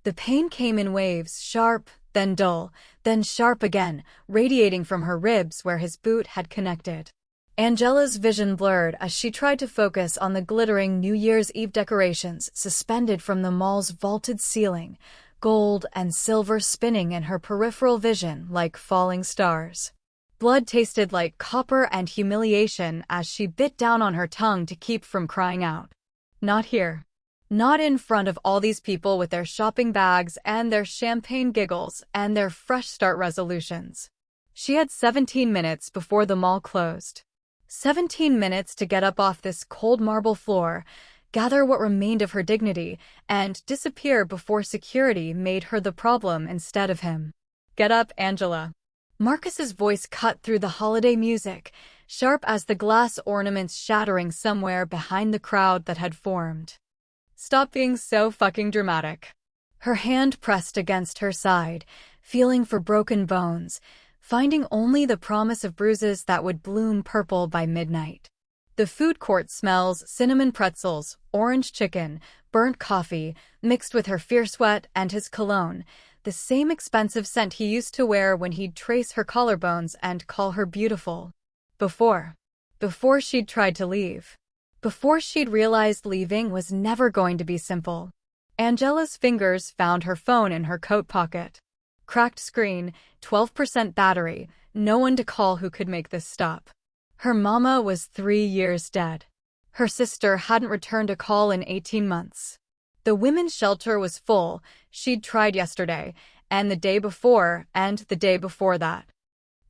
The pain came in waves, sharp, then dull, then sharp again, radiating from her ribs where his boot had connected. Angela's vision blurred as she tried to focus on the glittering New Year's Eve decorations suspended from the mall's vaulted ceiling, gold and silver spinning in her peripheral vision like falling stars. Blood tasted like copper and humiliation as she bit down on her tongue to keep from crying out. Not here. Not in front of all these people with their shopping bags and their champagne giggles and their fresh start resolutions. She had 17 minutes before the mall closed. 17 minutes to get up off this cold marble floor, gather what remained of her dignity, and disappear before security made her the problem instead of him. Get up, Angela. Marcus's voice cut through the holiday music, sharp as the glass ornaments shattering somewhere behind the crowd that had formed. Stop being so fucking dramatic. Her hand pressed against her side, feeling for broken bones, finding only the promise of bruises that would bloom purple by midnight. The food court smells cinnamon pretzels, orange chicken, burnt coffee, mixed with her fierce sweat and his cologne, the same expensive scent he used to wear when he'd trace her collarbones and call her beautiful. Before she'd tried to leave. Before she'd realized leaving was never going to be simple. Angela's fingers found her phone in her coat pocket. Cracked screen, 12% battery, no one to call who could make this stop. Her mama was 3 years dead. Her sister hadn't returned a call in 18 months. The women's shelter was full, she'd tried yesterday, and the day before, and the day before that.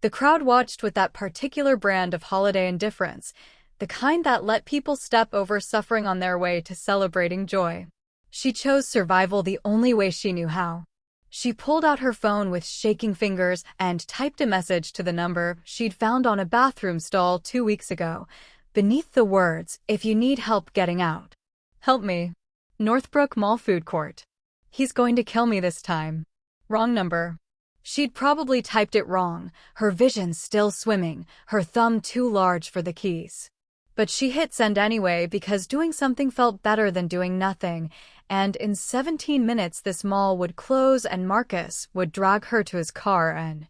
The crowd watched with that particular brand of holiday indifference, the kind that let people step over suffering on their way to celebrating joy. She chose survival the only way she knew how. She pulled out her phone with shaking fingers and typed a message to the number she'd found on a bathroom stall 2 weeks ago, beneath the words, "If you need help getting out. Help me. Northbrook Mall Food Court. He's going to kill me this time." Wrong number. She'd probably typed it wrong, her vision still swimming, her thumb too large for the keys. But she hit send anyway because doing something felt better than doing nothing, and in 17 minutes this mall would close and Marcus would drag her to his car and...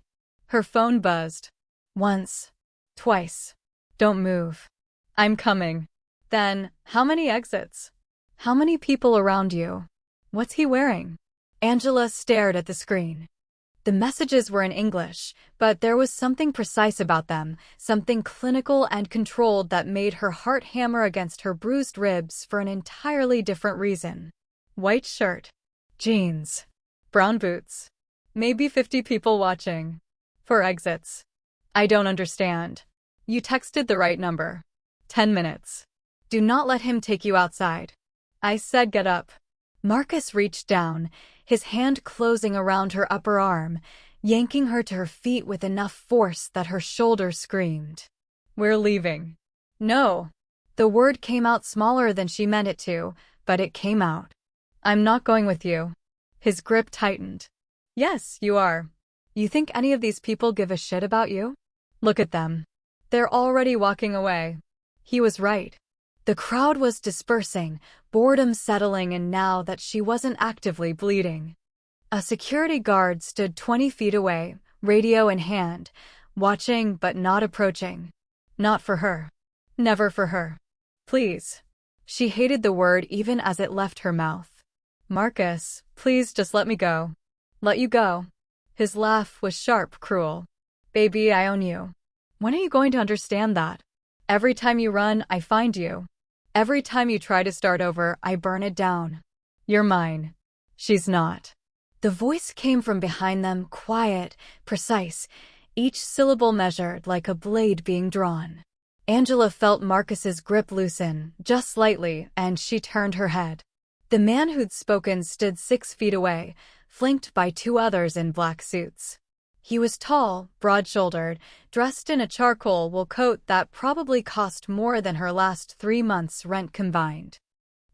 Her phone buzzed. Once. Twice. Don't move. I'm coming. Then, how many exits? How many people around you? What's he wearing? Angela stared at the screen. The messages were in English, but there was something precise about them, something clinical and controlled that made her heart hammer against her bruised ribs for an entirely different reason. White shirt. Jeans. Brown boots. Maybe 50 people watching. 4 exits. I don't understand. You texted the right number. 10 minutes. Do not let him take you outside. I said get up. Marcus reached down, his hand closing around her upper arm, yanking her to her feet with enough force that her shoulder screamed. We're leaving. No. The word came out smaller than she meant it to, but it came out. I'm not going with you. His grip tightened. Yes, you are. You think any of these people give a shit about you? Look at them. They're already walking away. He was right. The crowd was dispersing, boredom settling in now that she wasn't actively bleeding. A security guard stood 20 feet away, radio in hand, watching but not approaching. Not for her. Never for her. Please. She hated the word even as it left her mouth. Marcus, please just let me go. Let you go. His laugh was sharp, cruel. Baby, I own you. When are you going to understand that? Every time you run, I find you. Every time you try to start over, I burn it down. You're mine. She's not. The voice came from behind them, quiet, precise, each syllable measured like a blade being drawn. Angela felt Marcus's grip loosen, just slightly, and she turned her head. The man who'd spoken stood 6 feet away, flanked by 2 others in black suits. He was tall, broad-shouldered, dressed in a charcoal wool coat that probably cost more than her last 3 months' rent combined.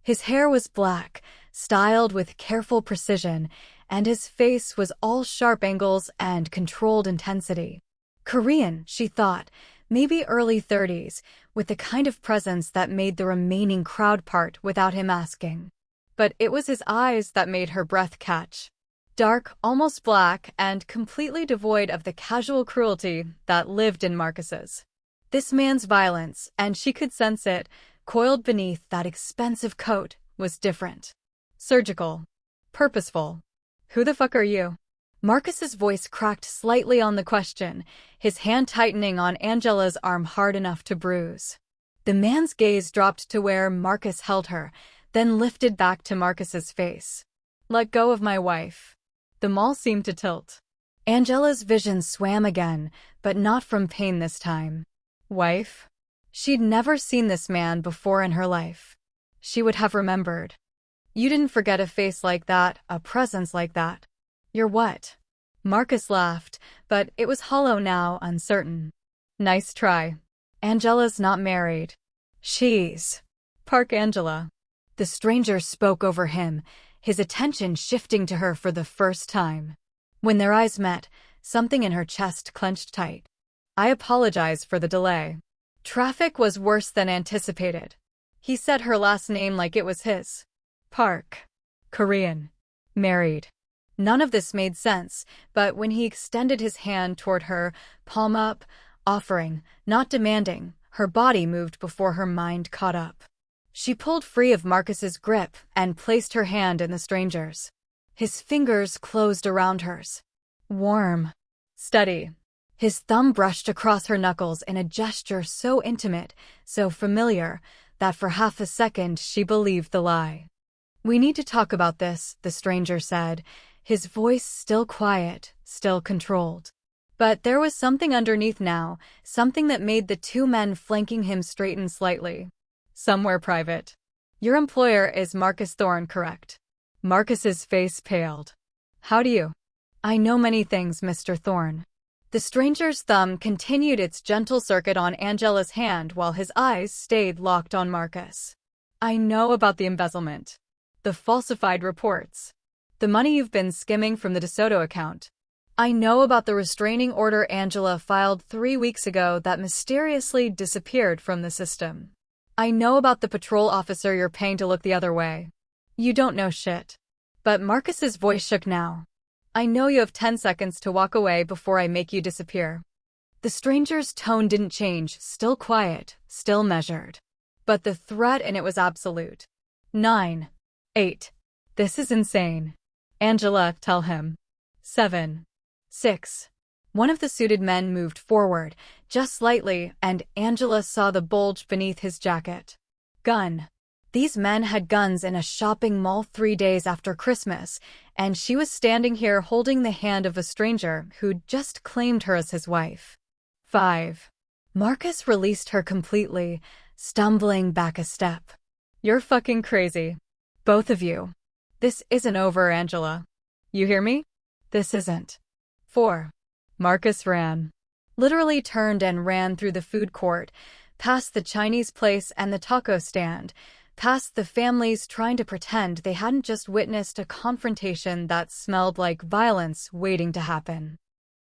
His hair was black, styled with careful precision, and his face was all sharp angles and controlled intensity. Korean, she thought, maybe early 30s, with the kind of presence that made the remaining crowd part without him asking. but it was his eyes that made her breath catch. Dark, almost black, and completely devoid of the casual cruelty that lived in Marcus's. This man's violence, and she could sense it, coiled beneath that expensive coat, was different. Surgical. Purposeful. Who the fuck are you? Marcus's voice cracked slightly on the question, his hand tightening on Angela's arm hard enough to bruise. The man's gaze dropped to where Marcus held her, then lifted back to Marcus's face. Let go of my wife. The mall seemed to tilt. Angela's vision swam again, but not from pain this time. Wife? She'd never seen this man before in her life. She would have remembered. You didn't forget a face like that, a presence like that. You're what? Marcus laughed, but it was hollow now, uncertain. Nice try. Angela's not married. She's... Park Angela. The stranger spoke over him, his attention shifting to her for the first time. When their eyes met, something in her chest clenched tight. I apologize for the delay. Traffic was worse than anticipated. He said her last name like it was his. Park. Korean. Married. None of this made sense, but when he extended his hand toward her, palm up, offering, not demanding, her body moved before her mind caught up. She pulled free of Marcus's grip and placed her hand in the stranger's. His fingers closed around hers. Warm. Steady. His thumb brushed across her knuckles in a gesture so intimate, so familiar, that for half a second she believed the lie. We need to talk about this, the stranger said, his voice still quiet, still controlled. But there was something underneath now, something that made the two men flanking him straighten slightly. Somewhere private. Your employer is Marcus Thorne, correct? Marcus's face paled. How do you? I know many things, Mr. Thorne. The stranger's thumb continued its gentle circuit on Angela's hand while his eyes stayed locked on Marcus. I know about the embezzlement. The falsified reports. The money you've been skimming from the DeSoto account. I know about the restraining order Angela filed 3 weeks ago that mysteriously disappeared from the system. I know about the patrol officer you're paying to look the other way. You don't know shit. But Marcus's voice shook now. I know you have 10 seconds to walk away before I make you disappear. The stranger's tone didn't change, still quiet, still measured. But the threat in it was absolute. 9. 8. This is insane. Angela, tell him. 7. 6. One of the suited men moved forward, just slightly, and Angela saw the bulge beneath his jacket. Gun. These men had guns in a shopping mall 3 days after Christmas, and she was standing here holding the hand of a stranger who'd just claimed her as his wife. 5. Marcus released her completely, stumbling back a step. You're fucking crazy. Both of you. This isn't over, Angela. You hear me? This isn't. 4. Marcus ran. Literally turned and ran through the food court, past the Chinese place and the taco stand, past the families trying to pretend they hadn't just witnessed a confrontation that smelled like violence waiting to happen.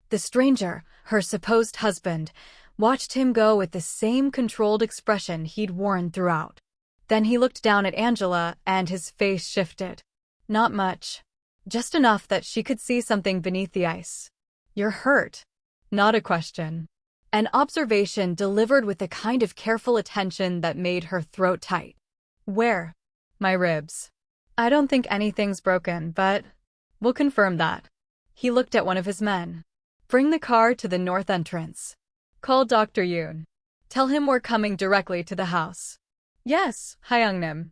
The stranger, her supposed husband, watched him go with the same controlled expression he'd worn throughout. Then he looked down at Angela and his face shifted. Not much. Just enough that she could see something beneath the ice. You're hurt. Not a question. An observation delivered with the kind of careful attention that made her throat tight. Where? My ribs. I don't think anything's broken, but we'll confirm that. He looked at one of his men. Bring the car to the north entrance. Call Dr. Yoon. Tell him we're coming directly to the house. Yes, Hyungnim.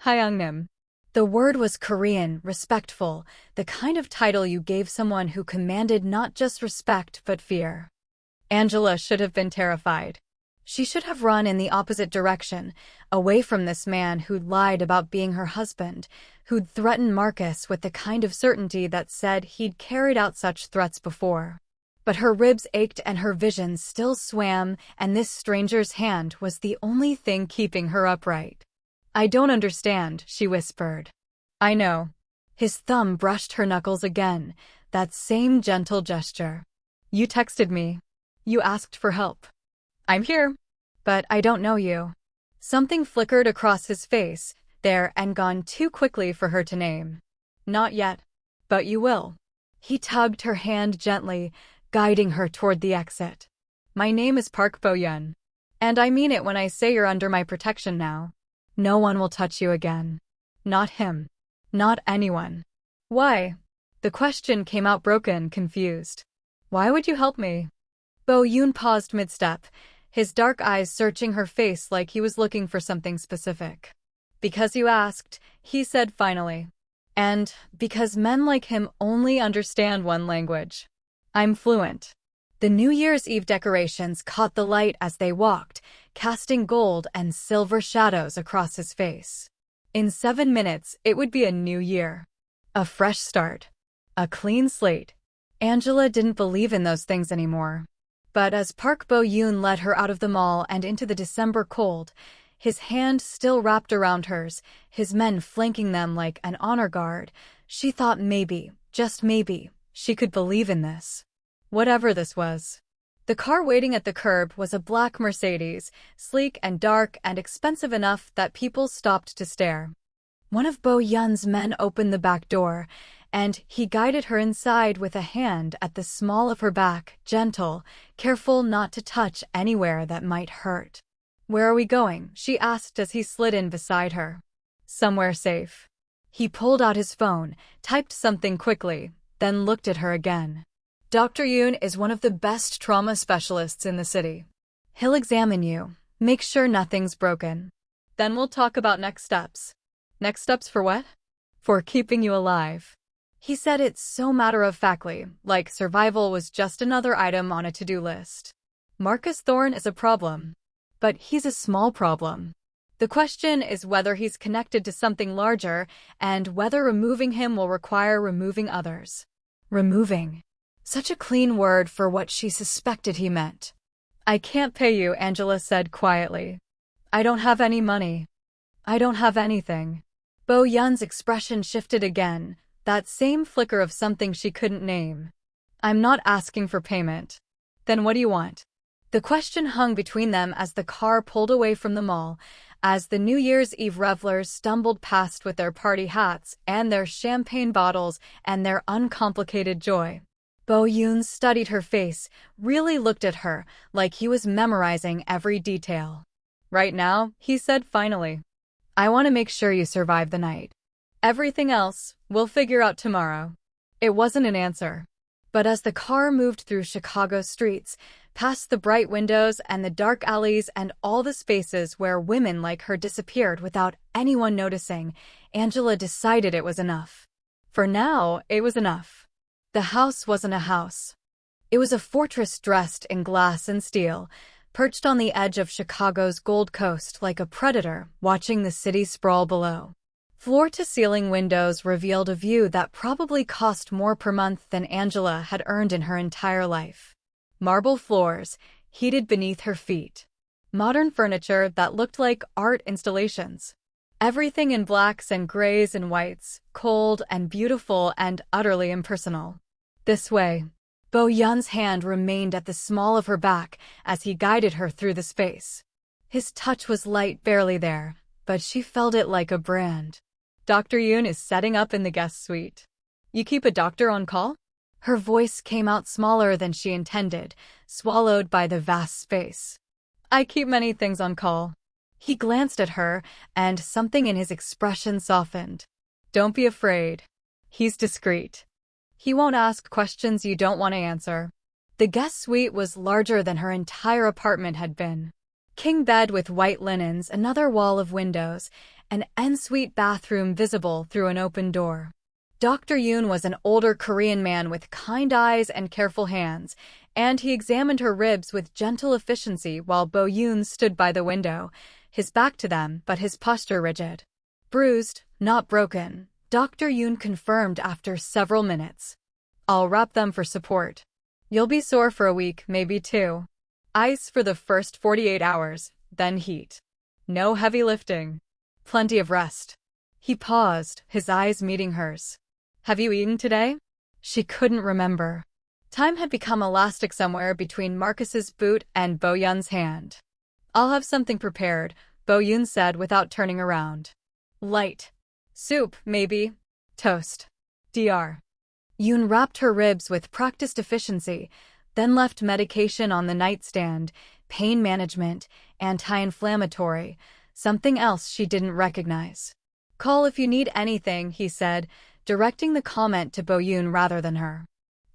Hyungnim. The word was Korean, respectful, the kind of title you gave someone who commanded not just respect but fear. Angela should have been terrified. She should have run in the opposite direction, away from this man who'd lied about being her husband, who'd threatened Marcus with the kind of certainty that said he'd carried out such threats before. But her ribs ached and her vision still swam, and this stranger's hand was the only thing keeping her upright. I don't understand, she whispered. I know. His thumb brushed her knuckles again, that same gentle gesture. You texted me. You asked for help. I'm here. But I don't know you. Something flickered across his face, there and gone too quickly for her to name. Not yet. But you will. He tugged her hand gently, guiding her toward the exit. My name is Park Bo-yeon. And I mean it when I say you're under my protection now. No one will touch you again. Not him. Not anyone. Why? The question came out broken, confused. Why would you help me? Bo-yeon paused mid-step, his dark eyes searching her face like he was looking for something specific. Because you asked, he said finally. And because men like him only understand one language. I'm fluent. The New Year's Eve decorations caught the light as they walked, casting gold and silver shadows across his face. In 7 minutes, it would be a new year. A fresh start. A clean slate. Angela didn't believe in those things anymore. But as Park Bo-yeon led her out of the mall and into the December cold, his hand still wrapped around hers, his men flanking them like an honor guard, she thought maybe, just maybe, she could believe in this. Whatever this was. The car waiting at the curb was a black Mercedes, sleek and dark and expensive enough that people stopped to stare. One of Bo-yeon's men opened the back door, and he guided her inside with a hand at the small of her back, gentle, careful not to touch anywhere that might hurt. Where are we going? She asked as he slid in beside her. Somewhere safe. He pulled out his phone, typed something quickly, then looked at her again. Dr. Yoon is one of the best trauma specialists in the city. He'll examine you, make sure nothing's broken. Then we'll talk about next steps. Next steps for what? For keeping you alive. He said it so matter-of-factly, like survival was just another item on a to-do list. Marcus Thorne is a problem. But he's a small problem. The question is whether he's connected to something larger and whether removing him will require removing others. Removing. Such a clean word for what she suspected he meant. I can't pay you, Angela said quietly. I don't have any money. I don't have anything. Bo-yeon's expression shifted again, that same flicker of something she couldn't name. I'm not asking for payment. Then what do you want? The question hung between them as the car pulled away from the mall, as the New Year's Eve revelers stumbled past with their party hats and their champagne bottles and their uncomplicated joy. Bo-yeon studied her face, really looked at her, like he was memorizing every detail. Right now, he said finally. I want to make sure you survive the night. Everything else, we'll figure out tomorrow. It wasn't an answer. But as the car moved through Chicago streets, past the bright windows and the dark alleys and all the spaces where women like her disappeared without anyone noticing, Angela decided it was enough. For now, it was enough. The house wasn't a house. It was a fortress dressed in glass and steel, perched on the edge of Chicago's Gold Coast like a predator watching the city sprawl below. Floor-to-ceiling windows revealed a view that probably cost more per month than Angela had earned in her entire life. Marble floors, heated beneath her feet. Modern furniture that looked like art installations. Everything in blacks and grays and whites, cold and beautiful and utterly impersonal. This way. Bo-yeon's hand remained at the small of her back as he guided her through the space. His touch was light, barely there, but she felt it like a brand. Dr. Yoon is setting up in the guest suite. You keep a doctor on call? Her voice came out smaller than she intended, swallowed by the vast space. I keep many things on call. He glanced at her, and something in his expression softened. Don't be afraid. He's discreet. He won't ask questions you don't want to answer. The guest suite was larger than her entire apartment had been. King bed with white linens, another wall of windows, an ensuite bathroom visible through an open door. Dr. Yoon was an older Korean man with kind eyes and careful hands, and he examined her ribs with gentle efficiency while Bo-yeon stood by the window, his back to them but his posture rigid. Bruised, not broken, Dr. Yoon confirmed after several minutes. I'll wrap them for support. You'll be sore for a week, maybe 2. Ice for the first 48 hours, then heat. No heavy lifting. Plenty of rest. He paused, his eyes meeting hers. Have you eaten today? She couldn't remember. Time had become elastic somewhere between Marcus's boot and Bo-yeon's hand. I'll have something prepared, Bo-yeon said without turning around. Light. Soup, maybe. Toast. Dr. Yoon wrapped her ribs with practiced efficiency, then left medication on the nightstand, pain management, anti-inflammatory, something else she didn't recognize. Call if you need anything, he said, directing the comment to Bo-yoon rather than her.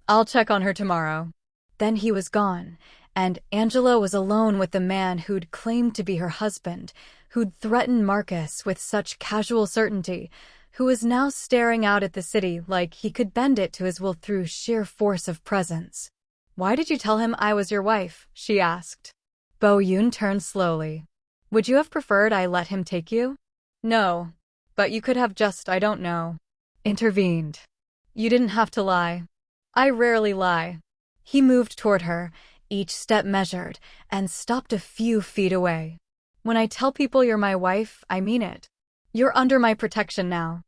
I'll check on her tomorrow. Then he was gone, and Angela was alone with the man who'd claimed to be her husband, who'd threatened Marcus with such casual certainty, who was now staring out at the city like he could bend it to his will through sheer force of presence. Why did you tell him I was your wife? She asked. Bo-yoon turned slowly. Would you have preferred I let him take you? No. But you could have just, I don't know. Intervened. You didn't have to lie. I rarely lie. He moved toward her, each step measured, and stopped a few feet away. When I tell people you're my wife, I mean it. You're under my protection now.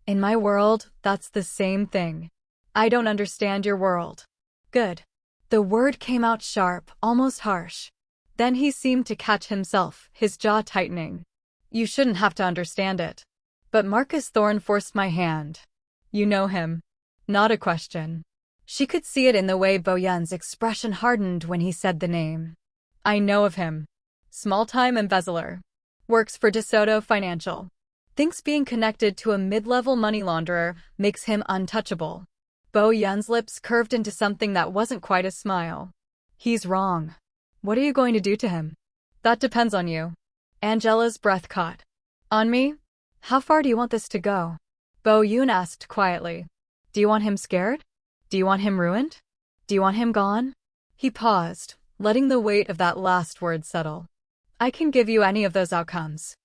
In my world, that's the same thing. I don't understand your world. Good. The word came out sharp, almost harsh. Then he seemed to catch himself, his jaw tightening. You shouldn't have to understand it. But Marcus Thorne forced my hand. You know him. Not a question. She could see it in the way Bo-yoon's expression hardened when he said the name. I know of him. Small-time embezzler. Works for DeSoto Financial. Thinks being connected to a mid-level money launderer makes him untouchable. Bo-yoon's lips curved into something that wasn't quite a smile. He's wrong. What are you going to do to him? That depends on you. Angela's breath caught. On me? How far do you want this to go? Bo-yoon asked quietly. Do you want him scared? Do you want him ruined? Do you want him gone? He paused, letting the weight of that last word settle. I can give you any of those outcomes.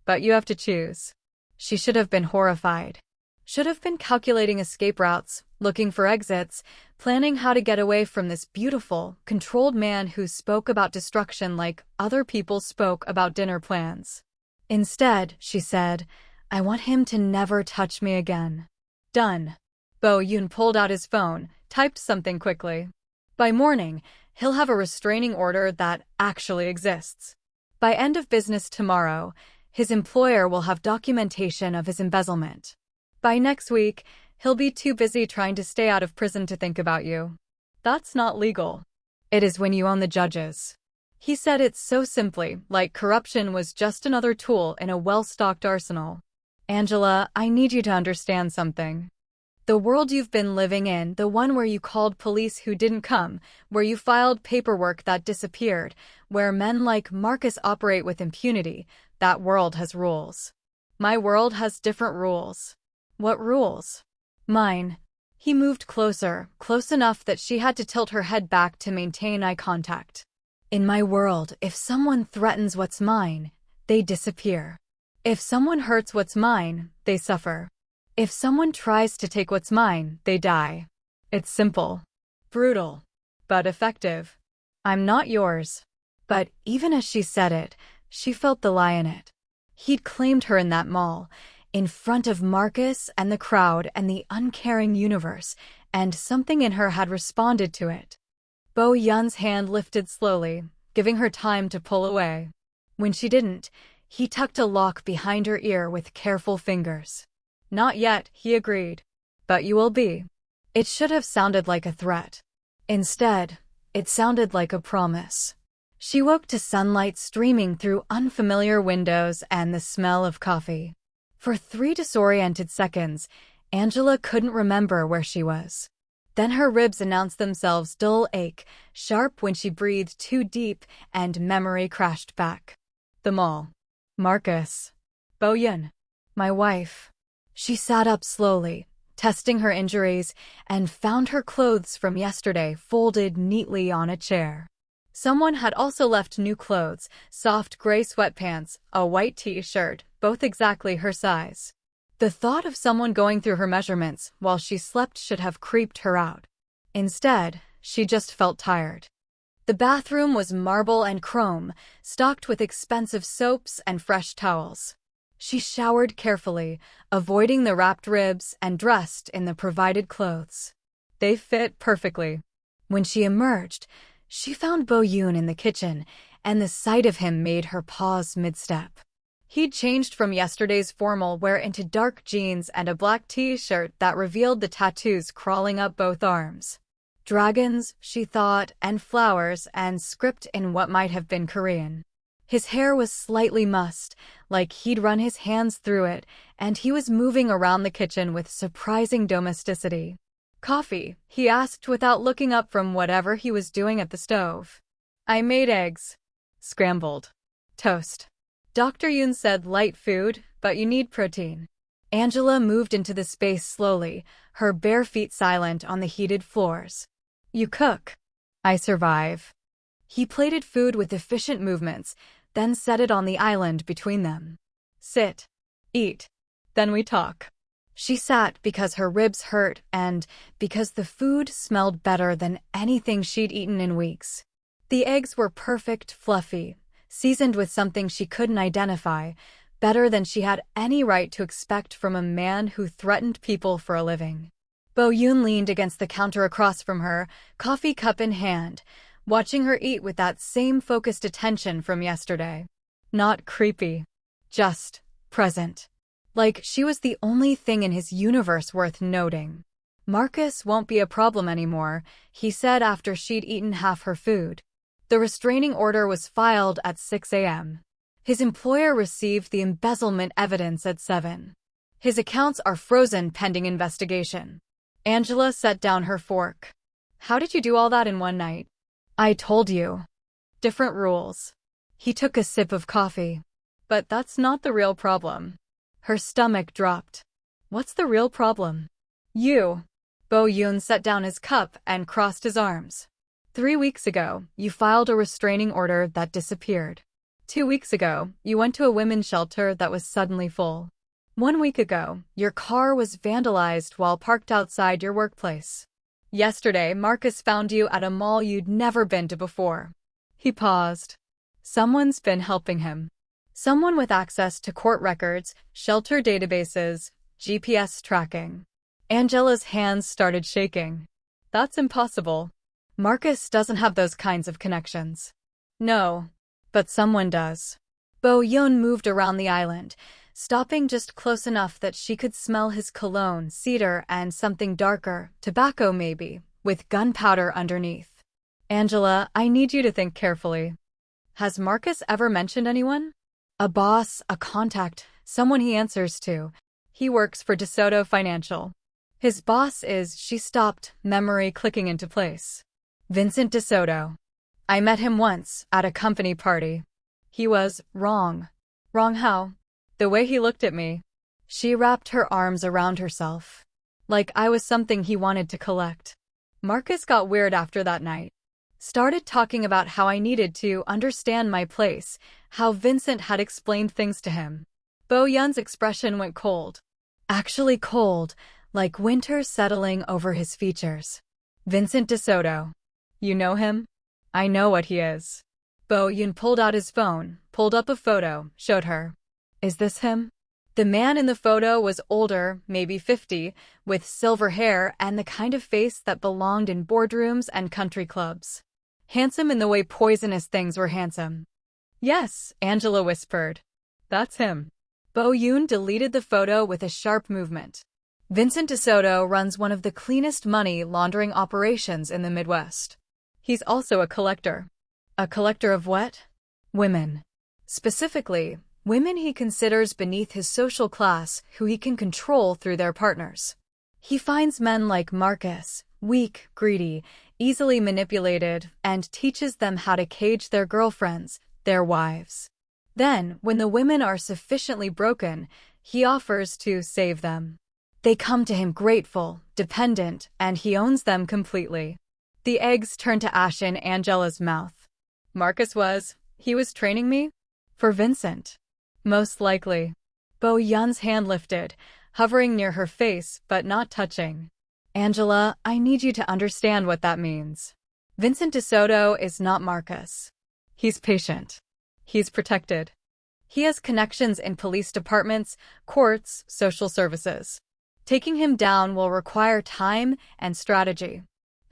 But you have to choose. She should have been horrified. Should have been calculating escape routes, looking for exits, planning how to get away from this beautiful, controlled man who spoke about destruction like other people spoke about dinner plans. Instead, she said, I want him to never touch me again. Done. Bo-yoon pulled out his phone, typed something quickly. By morning, he'll have a restraining order that actually exists. By end of business tomorrow, his employer will have documentation of his embezzlement. By next week, he'll be too busy trying to stay out of prison to think about you. That's not legal. It is when you own the judges. He said it so simply, like corruption was just another tool in a well-stocked arsenal. Angela, I need you to understand something. The world you've been living in, the one where you called police who didn't come, where you filed paperwork that disappeared, where men like Marcus operate with impunity, that world has rules. My world has different rules. What rules? Mine. He moved closer, close enough that she had to tilt her head back to maintain eye contact. In my world, if someone threatens what's mine, they disappear. If someone hurts what's mine, they suffer. If someone tries to take what's mine, they die. It's simple. Brutal. But effective. I'm not yours. But even as she said it, she felt the lie in it. He'd claimed her in that mall, in front of Marcus and the crowd and the uncaring universe, and something in her had responded to it. Bo-yoon's hand lifted slowly, giving her time to pull away. When she didn't, he tucked a lock behind her ear with careful fingers. Not yet, he agreed. But you will be. It should have sounded like a threat. Instead, it sounded like a promise. She woke to sunlight streaming through unfamiliar windows and the smell of coffee. For 3 disoriented seconds, Angela couldn't remember where she was. Then her ribs announced themselves dull ache, sharp when she breathed too deep, and memory crashed back. The mall. Marcus. Bo-yoon. My wife. She sat up slowly, testing her injuries, and found her clothes from yesterday folded neatly on a chair. Someone had also left new clothes, soft gray sweatpants, a white t-shirt, both exactly her size. The thought of someone going through her measurements while she slept should have creeped her out. Instead, she just felt tired. The bathroom was marble and chrome, stocked with expensive soaps and fresh towels. She showered carefully, avoiding the wrapped ribs, and dressed in the provided clothes. They fit perfectly. When she emerged, she found Bo-yoon in the kitchen, and the sight of him made her pause mid-step. He'd changed from yesterday's formal wear into dark jeans and a black t-shirt that revealed the tattoos crawling up both arms. Dragons, she thought, and flowers, and script in what might have been Korean. His hair was slightly mussed, like he'd run his hands through it, and he was moving around the kitchen with surprising domesticity. "Coffee?" he asked without looking up from whatever he was doing at the stove. "I made eggs. Scrambled. Toast." Dr. Yoon said light food, but you need protein. Angela moved into the space slowly, her bare feet silent on the heated floors. "You cook." "I survive." He plated food with efficient movements, then set it on the island between them. "Sit. Eat. Then we talk." She sat because her ribs hurt and because the food smelled better than anything she'd eaten in weeks. The eggs were perfect, fluffy, seasoned with something she couldn't identify, better than she had any right to expect from a man who threatened people for a living. Bo Yoon leaned against the counter across from her, coffee cup in hand, watching her eat with that same focused attention from yesterday. Not creepy. Just present. Like she was the only thing in his universe worth noting. "Marcus won't be a problem anymore," he said after she'd eaten half her food. The restraining order was filed at 6 a.m. His employer received the embezzlement evidence at 7. His accounts are frozen pending investigation. Angela set down her fork. "How did you do all that in one night?" "I told you. Different rules." He took a sip of coffee. "But that's not the real problem." Her stomach dropped. "What's the real problem?" "You." Bo Yoon set down his cup and crossed his arms. 3 weeks ago, you filed a restraining order that disappeared. 2 weeks ago, you went to a women's shelter that was suddenly full. 1 week ago, your car was vandalized while parked outside your workplace. Yesterday, Marcus found you at a mall you'd never been to before. He paused. Someone's been helping him. Someone with access to court records, shelter databases, GPS tracking. Angela's hands started shaking. That's impossible. Marcus doesn't have those kinds of connections. No, but someone does. Bo Yoon moved around the island, stopping just close enough that she could smell his cologne, cedar, and something darker, tobacco maybe, with gunpowder underneath. "Angela, I need you to think carefully. Has Marcus ever mentioned anyone? A boss, a contact, someone he answers to. He works for DeSoto Financial. His boss is," she stopped, memory clicking into place. "Vincent DeSoto. I met him once, at a company party. He was wrong." "Wrong how?" "The way he looked at me." She wrapped her arms around herself. "Like I was something he wanted to collect." Marcus got weird after that night. Started talking about how I needed to understand my place, how Vincent had explained things to him. Bo Yoon's expression went cold. Actually cold, like winter settling over his features. "Vincent DeSoto. You know him?" "I know what he is." Bo Yoon pulled out his phone, pulled up a photo, showed her. "Is this him?" The man in the photo was older, maybe 50, with silver hair and the kind of face that belonged in boardrooms and country clubs. Handsome in the way poisonous things were handsome. "Yes," Angela whispered. "That's him." Bo Yoon deleted the photo with a sharp movement. "Vincent DeSoto runs one of the cleanest money laundering operations in the Midwest. He's also a collector." "A collector of what?" "Women. Specifically, women he considers beneath his social class who he can control through their partners. He finds men like Marcus, weak, greedy, easily manipulated, and teaches them how to cage their girlfriends, their wives. Then, when the women are sufficiently broken, he offers to save them. They come to him grateful, dependent, and he owns them completely." The eggs turned to ash in Angela's mouth. He was training me? For Vincent. Most likely. Bo Yoon's hand lifted, hovering near her face, but not touching. "Angela, I need you to understand what that means. Vincent DeSoto is not Marcus. He's patient. He's protected. He has connections in police departments, courts, social services. Taking him down will require time and strategy."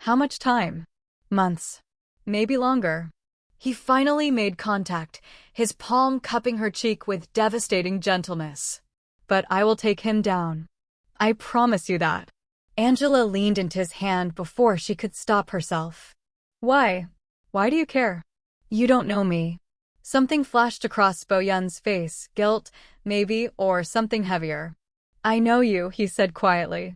"How much time?" "Months. Maybe longer." He finally made contact, his palm cupping her cheek with devastating gentleness. But I will take him down. I promise you that. Angela leaned into his hand before she could stop herself. Why? Why do you care? You don't know me. Something flashed across Bo-Yun's face, guilt, maybe, or something heavier. I know you, he said quietly.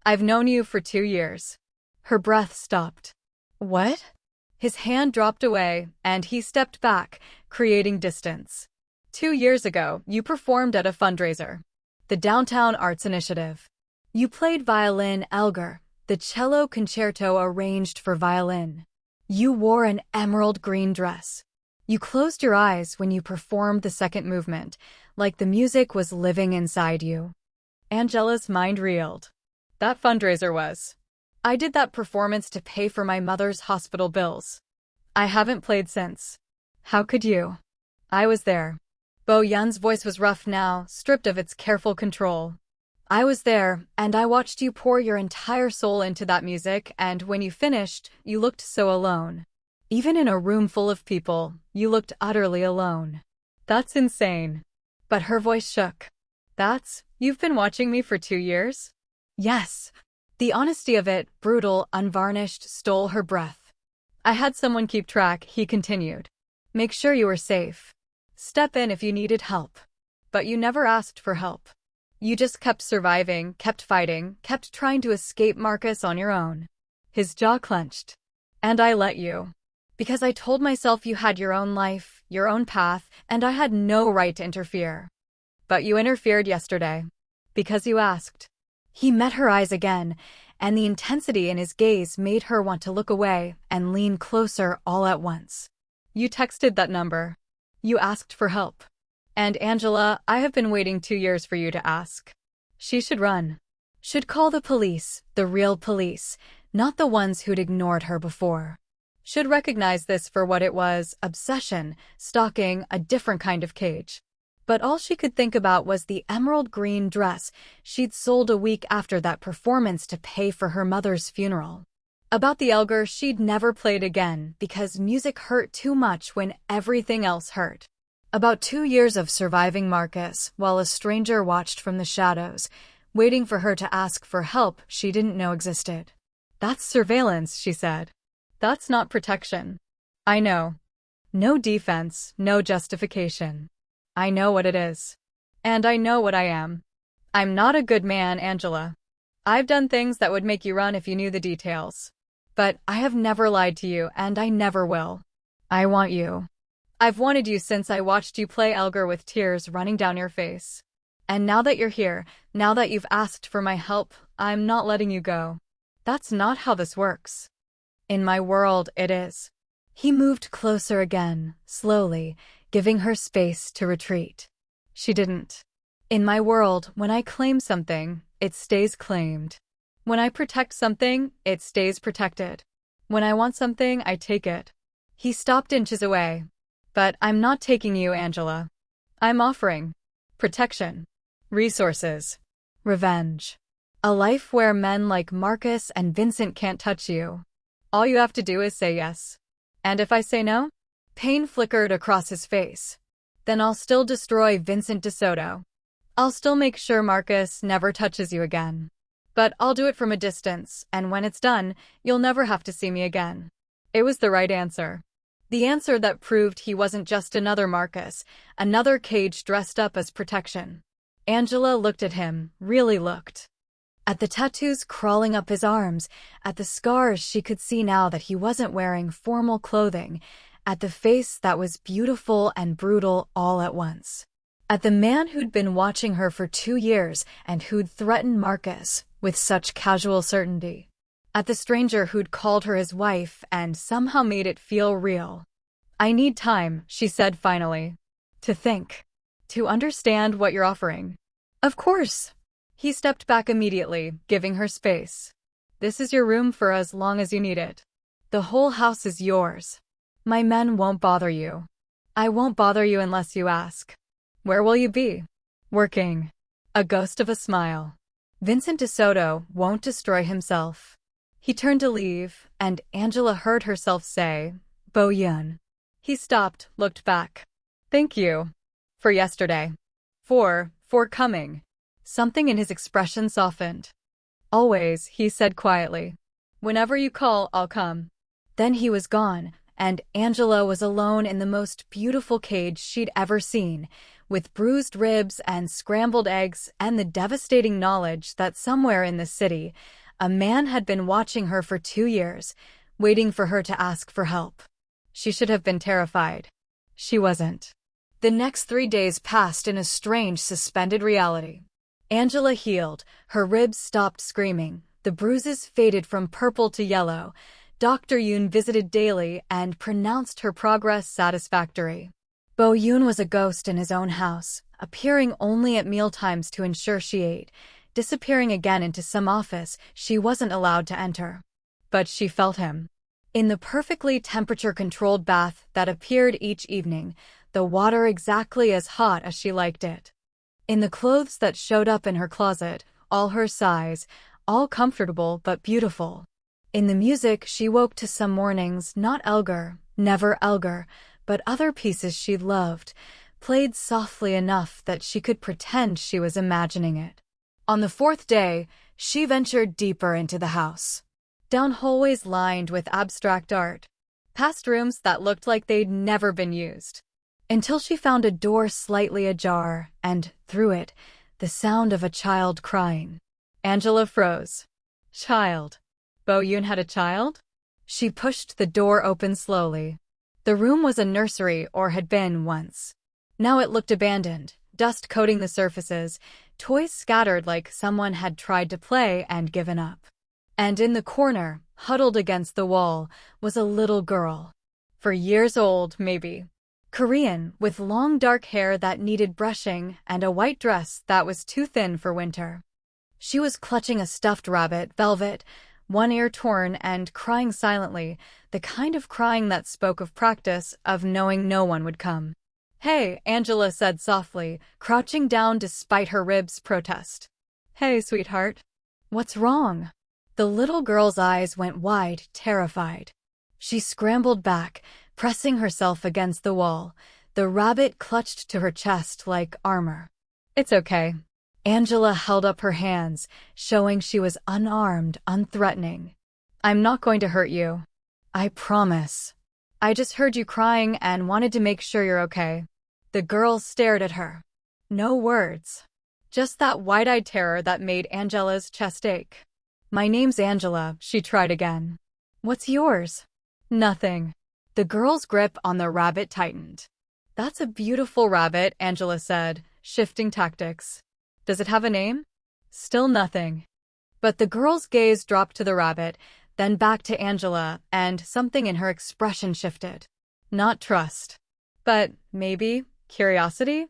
I've known you for 2 years. Her breath stopped. What? His hand dropped away, and he stepped back, creating distance. 2 years ago, you performed at a fundraiser. The Downtown Arts Initiative. You played violin Elgar, the cello concerto arranged for violin. You wore an emerald green dress. You closed your eyes when you performed the second movement, like the music was living inside you. Angela's mind reeled. That fundraiser was. I did that performance to pay for my mother's hospital bills. I haven't played since. How could you? I was there. Bo-Yun's voice was rough now, stripped of its careful control. I was there, and I watched you pour your entire soul into that music, and when you finished, you looked so alone. Even in a room full of people, you looked utterly alone. That's insane. But her voice shook. You've been watching me for 2 years? Yes. The honesty of it, brutal, unvarnished, stole her breath. I had someone keep track, he continued. Make sure you were safe. Step in if you needed help. But you never asked for help. You just kept surviving, kept fighting, kept trying to escape Marcus on your own. His jaw clenched. And I let you. Because I told myself you had your own life, your own path, and I had no right to interfere. But you interfered yesterday. Because you asked. He met her eyes again, and the intensity in his gaze made her want to look away and lean closer all at once. You texted that number. You asked for help. And Angela, I have been waiting 2 years for you to ask. She should run. Should call the police, the real police, not the ones who'd ignored her before. Should recognize this for what it was, obsession, stalking, a different kind of cage. But all she could think about was the emerald green dress she'd sold a week after that performance to pay for her mother's funeral. About the Elgar she'd never played again because music hurt too much when everything else hurt. About 2 years of surviving Marcus while a stranger watched from the shadows, waiting for her to ask for help she didn't know existed. That's surveillance, she said. That's not protection. I know. No defense, no justification. I know what it is. And I know what I am. I'm not a good man, Angela. I've done things that would make you run if you knew the details. But I have never lied to you, and I never will. I want you. I've wanted you since I watched you play Elgar with tears running down your face. And now that you're here, now that you've asked for my help, I'm not letting you go. That's not how this works. In my world, it is. He moved closer again, slowly, giving her space to retreat. She didn't. In my world, when I claim something, it stays claimed. When I protect something, it stays protected. When I want something, I take it. He stopped inches away. But I'm not taking you, Angela. I'm offering protection, resources, revenge. A life where men like Marcus and Vincent can't touch you. All you have to do is say yes. And if I say no? Pain flickered across his face. Then I'll still destroy Vincent DeSoto. I'll still make sure Marcus never touches you again. But I'll do it from a distance, and when it's done, you'll never have to see me again. It was the right answer. The answer that proved he wasn't just another Marcus, another cage dressed up as protection. Angela looked at him, really looked. At the tattoos crawling up his arms, at the scars she could see now that he wasn't wearing formal clothing, at the face that was beautiful and brutal all at once. At the man who'd been watching her for 2 years and who'd threatened Marcus with such casual certainty. At the stranger who'd called her his wife and somehow made it feel real. I need time, she said finally. To think. To understand what you're offering. Of course. He stepped back immediately, giving her space. This is your room for as long as you need it. The whole house is yours. My men won't bother you. I won't bother you unless you ask. Where will you be? Working. A ghost of a smile. Vincent DeSoto won't destroy himself. He turned to leave, and Angela heard herself say, Bo-Yun. He stopped, looked back. Thank you. For yesterday. For coming. Something in his expression softened. Always, he said quietly. Whenever you call, I'll come. Then he was gone, and Angela was alone in the most beautiful cage she'd ever seen, with bruised ribs and scrambled eggs and the devastating knowledge that somewhere in the city, a man had been watching her for 2 years, waiting for her to ask for help. She should have been terrified. She wasn't. The next 3 days passed in a strange, suspended reality. Angela healed, her ribs stopped screaming, the bruises faded from purple to yellow. Dr. Yoon visited daily and pronounced her progress satisfactory. Bo Yoon was a ghost in his own house, appearing only at mealtimes to ensure she ate, disappearing again into some office she wasn't allowed to enter. But she felt him. In the perfectly temperature-controlled bath that appeared each evening, the water exactly as hot as she liked it. In the clothes that showed up in her closet, all her size, all comfortable but beautiful. In the music she woke to some mornings, not Elgar, never Elgar, but other pieces she loved, played softly enough that she could pretend she was imagining it. On the 4th day, she ventured deeper into the house. Down hallways lined with abstract art, past rooms that looked like they'd never been used. Until she found a door slightly ajar, and, through it, the sound of a child crying. Angela froze. Child. Bo Yoon had a child? She pushed the door open slowly. The room was a nursery, or had been once. Now it looked abandoned, dust coating the surfaces, toys scattered like someone had tried to play and given up. And in the corner, huddled against the wall, was a little girl. 4 years old, maybe. Korean, with long dark hair that needed brushing and a white dress that was too thin for winter. She was clutching a stuffed rabbit, velvet, one ear torn and crying silently, the kind of crying that spoke of practice, of knowing no one would come. Hey, Angela said softly, crouching down despite her ribs' protest. Hey, sweetheart. What's wrong? The little girl's eyes went wide, terrified. She scrambled back, pressing herself against the wall, the rabbit clutched to her chest like armor. It's okay. Angela held up her hands, showing she was unarmed, unthreatening. I'm not going to hurt you. I promise. I just heard you crying and wanted to make sure you're okay. The girl stared at her. No words. Just that wide-eyed terror that made Angela's chest ache. My name's Angela, she tried again. What's yours? Nothing. The girl's grip on the rabbit tightened. That's a beautiful rabbit, Angela said, shifting tactics. Does it have a name? Still nothing. But the girl's gaze dropped to the rabbit, then back to Angela, and something in her expression shifted. Not trust. But maybe curiosity?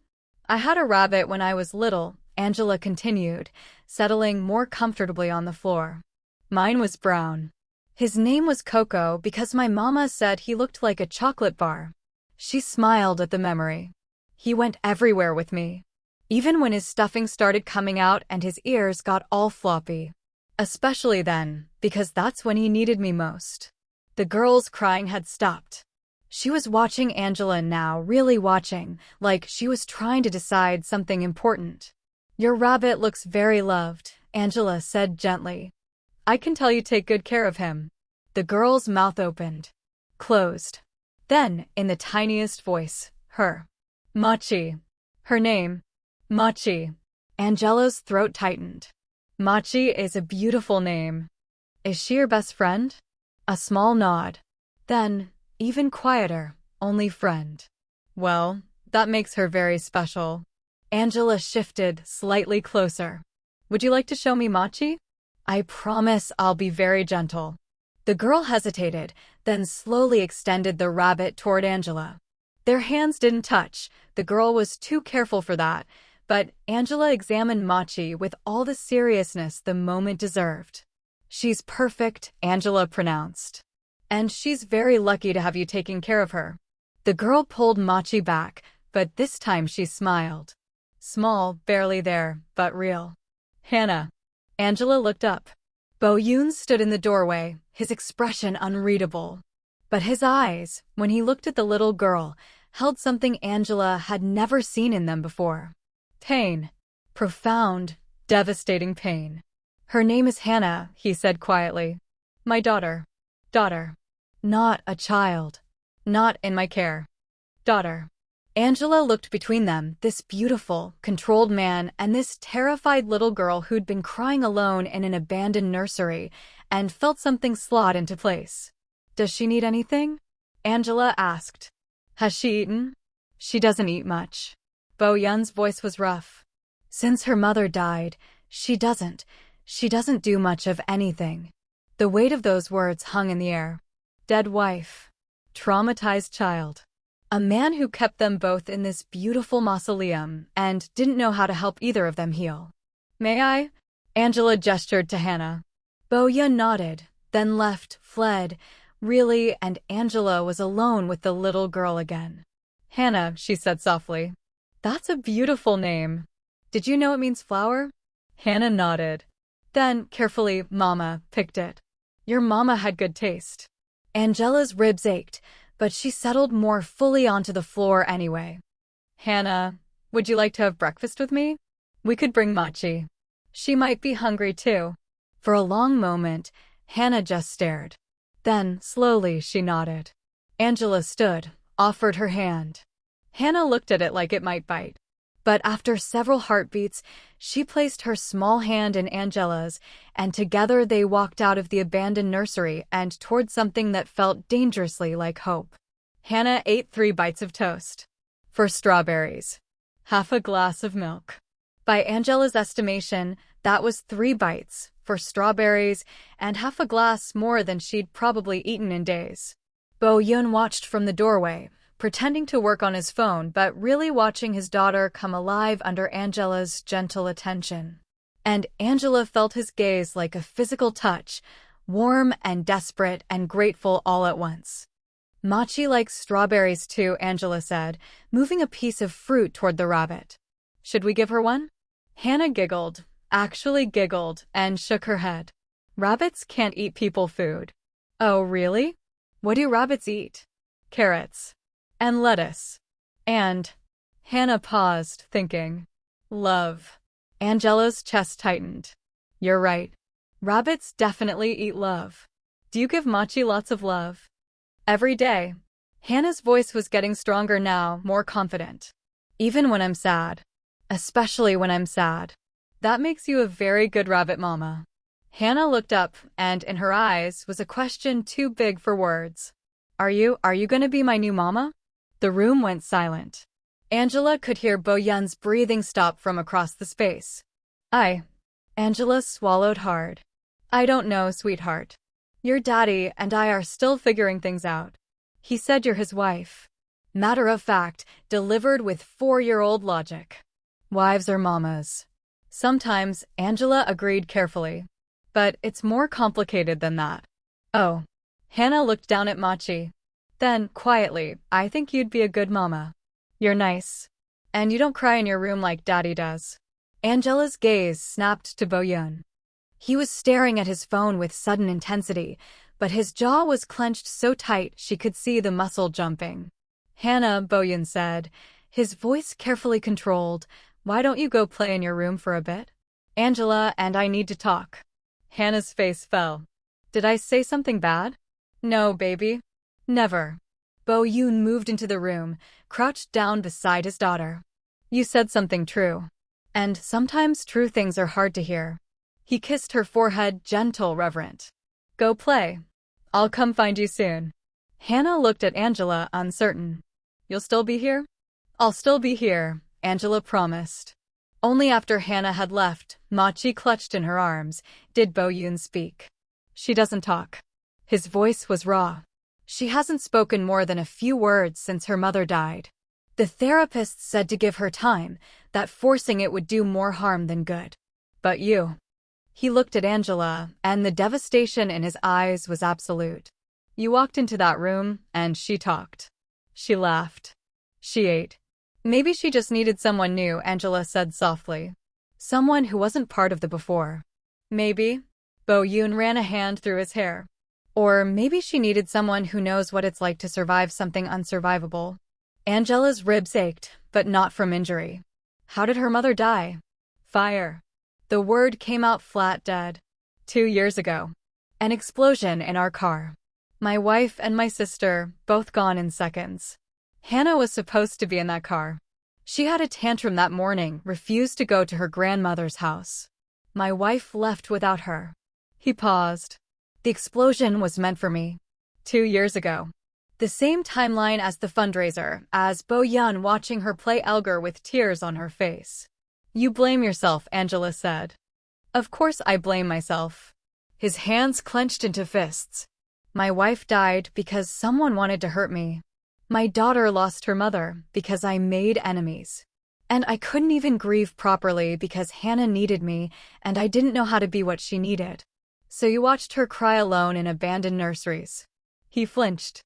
I had a rabbit when I was little, Angela continued, settling more comfortably on the floor. Mine was brown. His name was Coco because my mama said he looked like a chocolate bar. She smiled at the memory. He went everywhere with me. Even when his stuffing started coming out and his ears got all floppy. Especially then, because that's when he needed me most. The girl's crying had stopped. She was watching Angela now, really watching, like she was trying to decide something important. Your rabbit looks very loved, Angela said gently. I can tell you take good care of him. The girl's mouth opened. Closed. Then, in the tiniest voice, her. Machi. Her name. Machi. Angela's throat tightened. Machi is a beautiful name. Is she your best friend? A small nod. Then, even quieter, only friend. Well, that makes her very special. Angela shifted slightly closer. Would you like to show me Machi? I promise I'll be very gentle. The girl hesitated, then slowly extended the rabbit toward Angela. Their hands didn't touch, the girl was too careful for that, but Angela examined Machi with all the seriousness the moment deserved. She's perfect, Angela pronounced. And she's very lucky to have you taking care of her. The girl pulled Machi back, but this time she smiled. Small, barely there, but real. Hannah. Angela looked up. Bo Yoon stood in the doorway, his expression unreadable. But his eyes, when he looked at the little girl, held something Angela had never seen in them before. Pain. Profound, devastating pain. Her name is Hannah, he said quietly. My daughter. Daughter. Not a child. Not in my care. Daughter. Angela looked between them, this beautiful, controlled man and this terrified little girl who'd been crying alone in an abandoned nursery, and felt something slot into place. Does she need anything? Angela asked. Has she eaten? She doesn't eat much. Bo Yun's voice was rough. Since her mother died, she doesn't do much of anything. The weight of those words hung in the air. Dead wife. Traumatized child. A man who kept them both in this beautiful mausoleum and didn't know how to help either of them heal. May I? Angela gestured to Hannah. Bo Yun nodded, then left, fled. Really, and Angela was alone with the little girl again. Hannah, she said softly. That's a beautiful name. Did you know it means flower? Hannah nodded. Then, carefully, Mama picked it. Your mama had good taste. Angela's ribs ached, but she settled more fully onto the floor anyway. Hannah, would you like to have breakfast with me? We could bring Machi. She might be hungry too. For a long moment, Hannah just stared. Then, slowly, she nodded. Angela stood, offered her hand. Hannah looked at it like it might bite. But after several heartbeats, she placed her small hand in Angela's, and together they walked out of the abandoned nursery and toward something that felt dangerously like hope. Hannah ate 3 bites of toast. For strawberries. Half a glass of milk. By Angela's estimation, that was 3 bites, for strawberries, and half a glass more than she'd probably eaten in days. Bo Yun watched from the doorway, pretending to work on his phone but really watching his daughter come alive under Angela's gentle attention. And Angela felt his gaze like a physical touch, warm and desperate and grateful all at once. Machi likes strawberries too, Angela said, moving a piece of fruit toward the rabbit. Should we give her one? Hannah giggled, actually giggled, and shook her head. Rabbits can't eat people food. Oh, really? What do rabbits eat? Carrots. And lettuce. And... Hannah paused, thinking. Love. Angela's chest tightened. You're right. Rabbits definitely eat love. Do you give Machi lots of love? Every day. Hannah's voice was getting stronger now, more confident. Even when I'm sad. Especially when I'm sad. That makes you a very good rabbit mama. Hannah looked up, and in her eyes was a question too big for words. Are you gonna be my new mama? The room went silent. Angela could hear Bo Yun's breathing stop from across the space. Angela swallowed hard. I don't know, sweetheart. Your daddy and I are still figuring things out. He said you're his wife. Matter of fact, delivered with 4-year-old logic. Wives are mamas. Sometimes, Angela agreed carefully. But it's more complicated than that. Oh. Hannah looked down at Machi. Then, quietly, I think you'd be a good mama. You're nice. And you don't cry in your room like Daddy does. Angela's gaze snapped to Bo Yun. He was staring at his phone with sudden intensity, but his jaw was clenched so tight she could see the muscle jumping. Hannah, Bo Yun said, his voice carefully controlled, why don't you go play in your room for a bit? Angela and I need to talk. Hannah's face fell. Did I say something bad? No, baby. Never. Bo Yun moved into the room, crouched down beside his daughter. You said something true. And sometimes true things are hard to hear. He kissed her forehead, gentle, reverent. Go play. I'll come find you soon. Hannah looked at Angela, uncertain. You'll still be here? I'll still be here, Angela promised. Only after Hannah had left, Machi clutched in her arms, did Bo Yun speak. She doesn't talk. His voice was raw. She hasn't spoken more than a few words since her mother died. The therapist said to give her time, that forcing it would do more harm than good. But you. He looked at Angela, and the devastation in his eyes was absolute. You walked into that room, and she talked. She laughed. She ate. Maybe she just needed someone new, Angela said softly. Someone who wasn't part of the before. Maybe. Bo Yun ran a hand through his hair. Or maybe she needed someone who knows what it's like to survive something unsurvivable. Angela's ribs ached, but not from injury. How did her mother die? Fire. The word came out flat dead. 2 years ago. An explosion in our car. My wife and my sister, both gone in seconds. Hannah was supposed to be in that car. She had a tantrum that morning, refused to go to her grandmother's house. My wife left without her. He paused. The explosion was meant for me. 2 years ago. The same timeline as the fundraiser, as Bo-yeon watching her play Elgar with tears on her face. You blame yourself, Angela said. Of course I blame myself. His hands clenched into fists. My wife died because someone wanted to hurt me. My daughter lost her mother because I made enemies. And I couldn't even grieve properly because Hannah needed me and I didn't know how to be what she needed. So you watched her cry alone in abandoned nurseries. He flinched.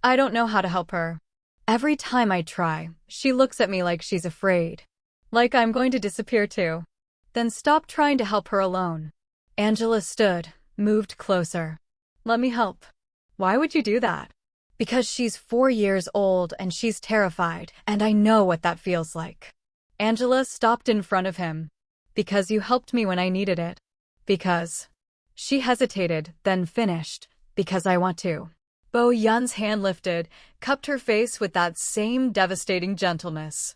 I don't know how to help her. Every time I try, she looks at me like she's afraid. Like I'm going to disappear too. Then stop trying to help her alone. Angela stood, moved closer. Let me help. Why would you do that? Because she's 4 years old and she's terrified, and I know what that feels like. Angela stopped in front of him. Because you helped me when I needed it. Because. She hesitated, then finished. Because I want to. Bo-yeon's hand lifted, cupped her face with that same devastating gentleness.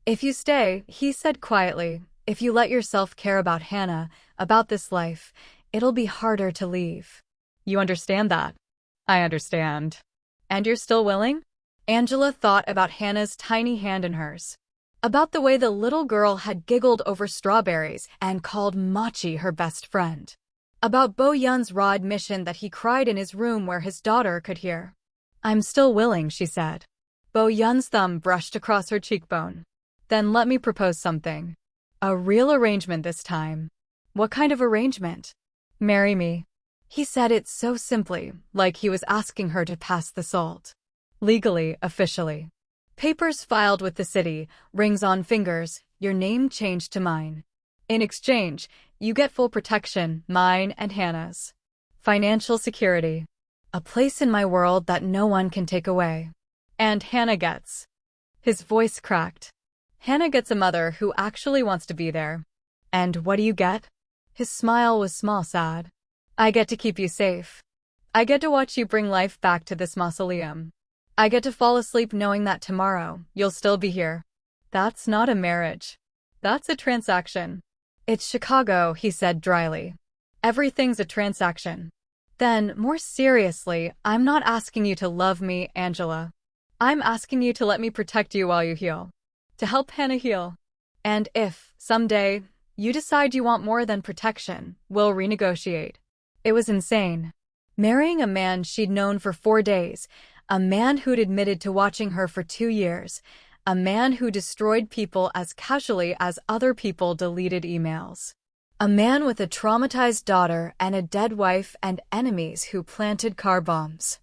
If you stay, he said quietly, if you let yourself care about Hannah, about this life, it'll be harder to leave. You understand that? I understand. And you're still willing? Angela thought about Hannah's tiny hand in hers. About the way the little girl had giggled over strawberries and called Machi her best friend. About Bo-yeon's raw admission that he cried in his room where his daughter could hear. I'm still willing, she said. Bo-yeon's thumb brushed across her cheekbone. Then let me propose something. A real arrangement this time. What kind of arrangement? Marry me. He said it so simply, like he was asking her to pass the salt. Legally, officially. Papers filed with the city, rings on fingers, your name changed to mine. In exchange, you get full protection, mine and Hannah's. Financial security. A place in my world that no one can take away. And Hannah gets. His voice cracked. Hannah gets a mother who actually wants to be there. And what do you get? His smile was small sad. I get to keep you safe. I get to watch you bring life back to this mausoleum. I get to fall asleep knowing that tomorrow, you'll still be here. That's not a marriage. That's a transaction. It's Chicago, he said dryly. Everything's a transaction. Then, more seriously, I'm not asking you to love me, Angela. I'm asking you to let me protect you while you heal. To help Hannah heal. And if, someday, you decide you want more than protection, we'll renegotiate. It was insane. Marrying a man she'd known for 4 days, a man who'd admitted to watching her for 2 years, a man who destroyed people as casually as other people deleted emails. A man with a traumatized daughter and a dead wife and enemies who planted car bombs.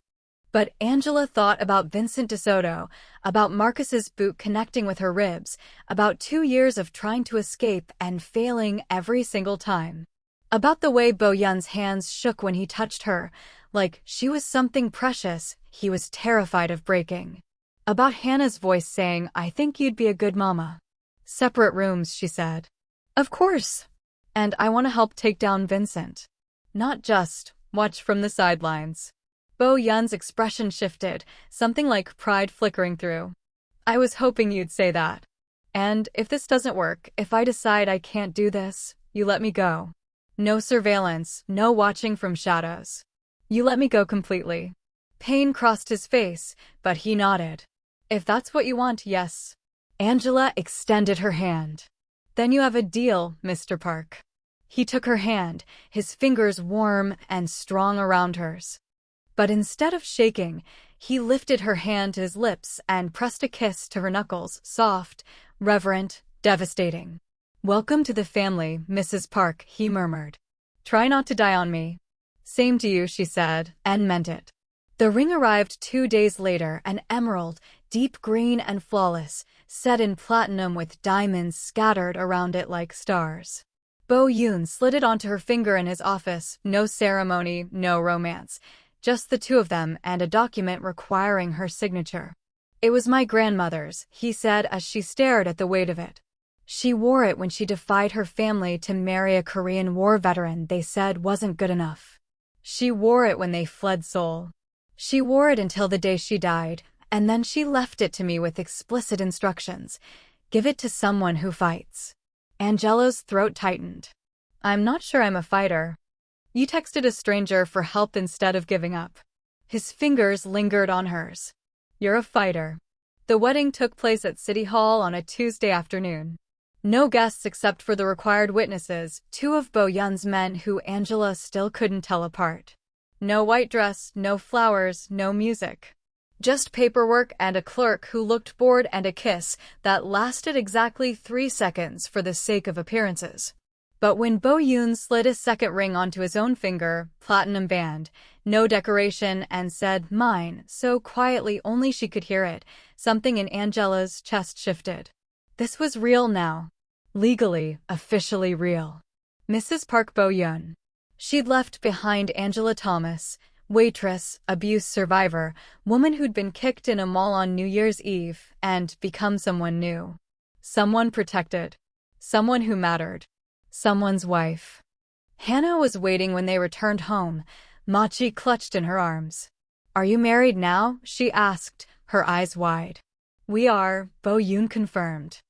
But Angela thought about Vincent DeSoto, about Marcus's boot connecting with her ribs, about 2 years of trying to escape and failing every single time. About the way Bo-yeon's hands shook when he touched her, like she was something precious he was terrified of breaking. About Hannah's voice saying, I think you'd be a good mama. Separate rooms, she said. Of course. And I want to help take down Vincent. Not just watch from the sidelines. Bo-yeon's expression shifted, something like pride flickering through. I was hoping you'd say that. And if this doesn't work, if I decide I can't do this, you let me go. No surveillance, no watching from shadows. You let me go completely. Pain crossed his face, but he nodded. If that's what you want, yes. Angela extended her hand. Then you have a deal, Mr. Park. He took her hand, his fingers warm and strong around hers. But instead of shaking, he lifted her hand to his lips and pressed a kiss to her knuckles, soft, reverent, devastating. Welcome to the family, Mrs. Park, he murmured. Try not to die on me. Same to you, she said, and meant it. The ring arrived 2 days later, an emerald, deep green and flawless, set in platinum with diamonds scattered around it like stars. Bo-yeon slid it onto her finger in his office, no ceremony, no romance. Just the two of them and a document requiring her signature. It was my grandmother's, he said as she stared at the weight of it. She wore it when she defied her family to marry a Korean War veteran they said wasn't good enough. She wore it when they fled Seoul. She wore it until the day she died, and then she left it to me with explicit instructions. Give it to someone who fights. Angela's throat tightened. I'm not sure I'm a fighter. You texted a stranger for help instead of giving up. His fingers lingered on hers. You're a fighter. The wedding took place at City Hall on a Tuesday afternoon. No guests except for the required witnesses, two of Bo-yeon's men who Angela still couldn't tell apart. No white dress, no flowers, no music. Just paperwork and a clerk who looked bored and a kiss that lasted exactly 3 seconds for the sake of appearances. But when Bo-yeon slid a second ring onto his own finger, platinum band, no decoration, and said, "Mine," so quietly only she could hear it, something in Angela's chest shifted. This was real now. Legally, officially real. Mrs. Park Bo-yeon. She'd left behind Angela Thomas, waitress, abuse survivor, woman who'd been kicked in a mall on New Year's Eve, and become someone new. Someone protected. Someone who mattered. Someone's wife. Hannah was waiting when they returned home, Machi clutched in her arms. Are you married now? She asked, her eyes wide. We are, Bo-yeon confirmed.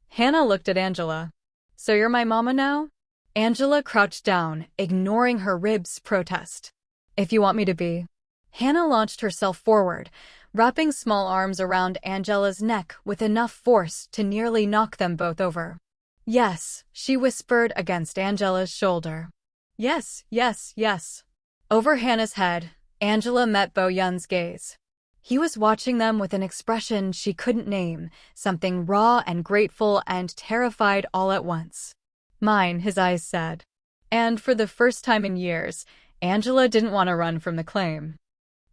Hannah looked at Angela. So you're my mama now? Angela crouched down, ignoring her ribs' protest. If you want me to be. Hannah launched herself forward, wrapping small arms around Angela's neck with enough force to nearly knock them both over. Yes, she whispered against Angela's shoulder. Yes, yes, yes. Over Hannah's head, Angela met Bo-yeon's gaze. He was watching them with an expression she couldn't name, something raw and grateful and terrified all at once. Mine, his eyes said. And for the first time in years, Angela didn't want to run from the claim.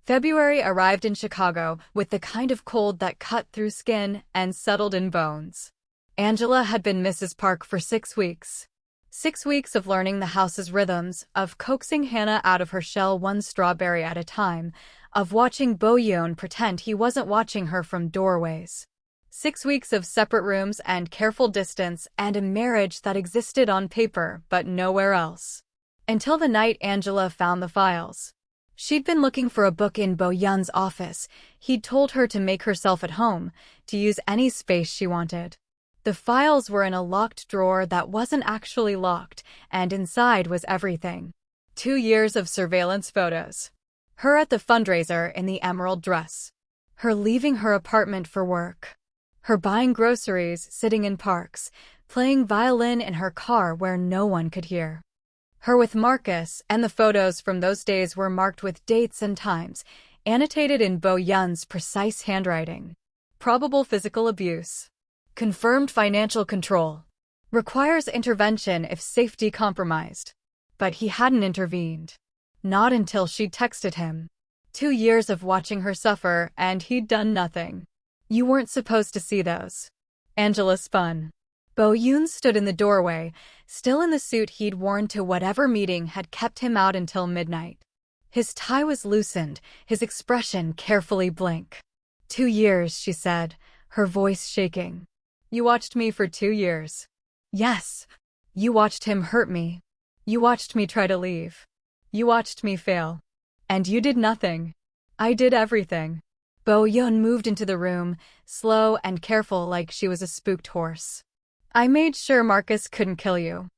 February arrived in Chicago with the kind of cold that cut through skin and settled in bones. Angela had been Mrs. Park for 6 weeks. 6 weeks of learning the house's rhythms, of coaxing Hannah out of her shell one strawberry at a time, of watching Bo-yeon pretend he wasn't watching her from doorways. 6 weeks of separate rooms and careful distance and a marriage that existed on paper but nowhere else. Until the night Angela found the files. She'd been looking for a book in Bo-yeon's office. He'd told her to make herself at home, to use any space she wanted. The files were in a locked drawer that wasn't actually locked, and inside was everything. 2 years of surveillance photos. Her at the fundraiser in the emerald dress. Her leaving her apartment for work. Her buying groceries, sitting in parks, playing violin in her car where no one could hear. Her with Marcus, and the photos from those days were marked with dates and times, annotated in Bo-yeon's precise handwriting. Probable physical abuse. Confirmed financial control. Requires intervention if safety compromised. But he hadn't intervened. Not until she'd texted him. 2 years of watching her suffer, and he'd done nothing. You weren't supposed to see those. Angela spun. Bo-yeon stood in the doorway, still in the suit he'd worn to whatever meeting had kept him out until midnight. His tie was loosened, his expression carefully blank. 2 years, she said, her voice shaking. You watched me for 2 years. Yes. You watched him hurt me. You watched me try to leave. You watched me fail. And you did nothing. I did everything. Bo-yeon moved into the room, slow and careful like she was a spooked horse. I made sure Marcus couldn't kill you.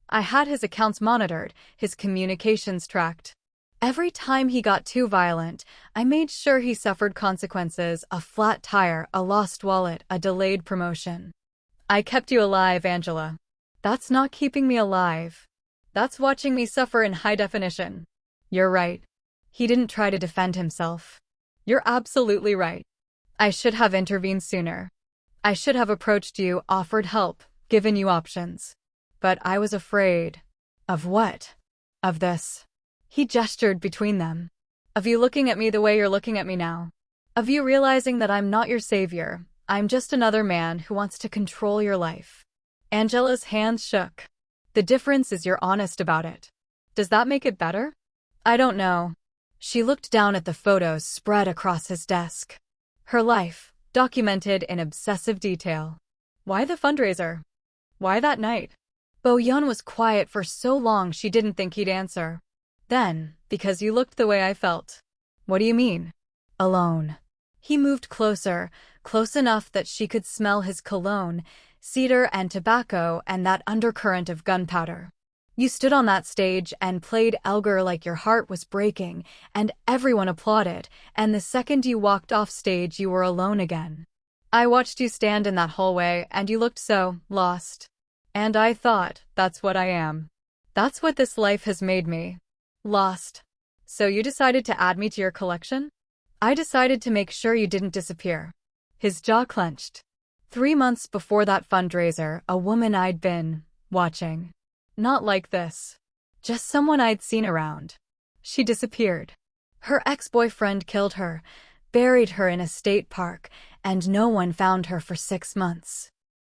I had his accounts monitored, his communications tracked. Every time he got too violent, I made sure he suffered consequences, a flat tire, a lost wallet, a delayed promotion. I kept you alive, Angela. That's not keeping me alive. That's watching me suffer in high definition. You're right. He didn't try to defend himself. You're absolutely right. I should have intervened sooner. I should have approached you, offered help, given you options. But I was afraid. Of what? Of this. He gestured between them. Of you looking at me the way you're looking at me now. Of you realizing that I'm not your savior. I'm just another man who wants to control your life. Angela's hands shook. The difference is you're honest about it. Does that make it better? I don't know. She looked down at the photos spread across his desk. Her life, documented in obsessive detail. Why the fundraiser? Why that night? Bo-yeon was quiet for so long she didn't think he'd answer. Then, because you looked the way I felt. What do you mean? Alone. He moved closer, close enough that she could smell his cologne, cedar and tobacco and that undercurrent of gunpowder. You stood on that stage and played Elgar like your heart was breaking, and everyone applauded, and the second you walked off stage you were alone again. I watched you stand in that hallway and you looked so lost. And I thought, that's what I am. That's what this life has made me. Lost. So you decided to add me to your collection? I decided to make sure you didn't disappear. His jaw clenched. 3 months before that fundraiser, a woman I'd been watching. Not like this. Just someone I'd seen around. She disappeared. Her ex-boyfriend killed her, buried her in a state park, and no one found her for 6 months.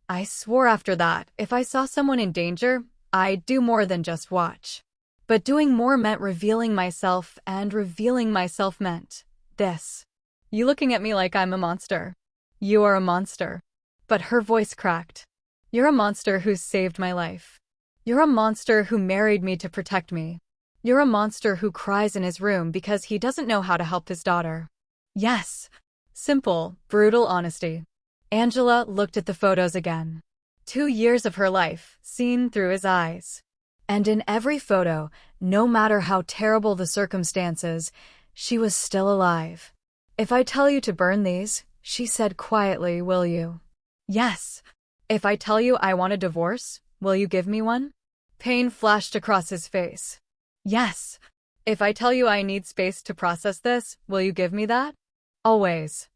I swore after that, if I saw someone in danger, I'd do more than just watch. But doing more meant revealing myself, and revealing myself meant this. You looking at me like I'm a monster. You are a monster. But her voice cracked. You're a monster who's saved my life. You're a monster who married me to protect me. You're a monster who cries in his room because he doesn't know how to help his daughter. Yes. Simple, brutal honesty. Angela looked at the photos again. 2 years of her life, seen through his eyes. And in every photo, no matter how terrible the circumstances, she was still alive. If I tell you to burn these, she said quietly, will you? Yes. If I tell you I want a divorce, will you give me one? Pain flashed across his face. Yes. If I tell you I need space to process this, will you give me that? Always.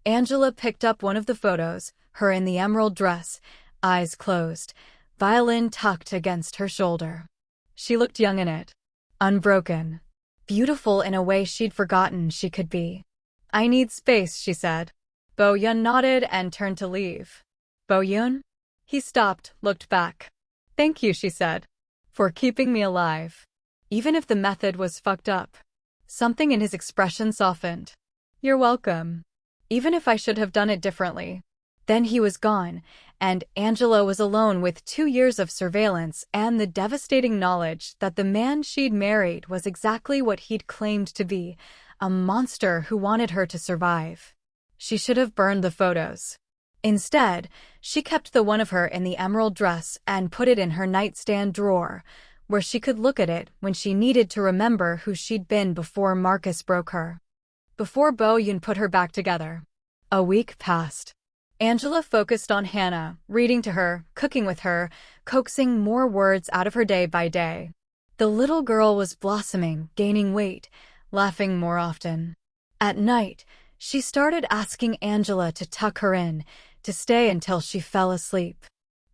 Angela picked up one of the photos, her in the emerald dress, eyes closed, violin tucked against her shoulder. She looked young in it. Unbroken. Beautiful in a way she'd forgotten she could be. I need space, she said. Bo-yeon nodded and turned to leave. Bo-yeon? He stopped, looked back. Thank you, she said. For keeping me alive. Even if the method was fucked up. Something in his expression softened. You're welcome. Even if I should have done it differently. Then he was gone, and Angela was alone with 2 years of surveillance and the devastating knowledge that the man she'd married was exactly what he'd claimed to be, a monster who wanted her to survive. She should have burned the photos. Instead, she kept the one of her in the emerald dress and put it in her nightstand drawer, where she could look at it when she needed to remember who she'd been before Marcus broke her. Before Bo-yeon put her back together. A week passed. Angela focused on Hannah, reading to her, cooking with her, coaxing more words out of her day by day. The little girl was blossoming, gaining weight, laughing more often. At night, she started asking Angela to tuck her in, to stay until she fell asleep.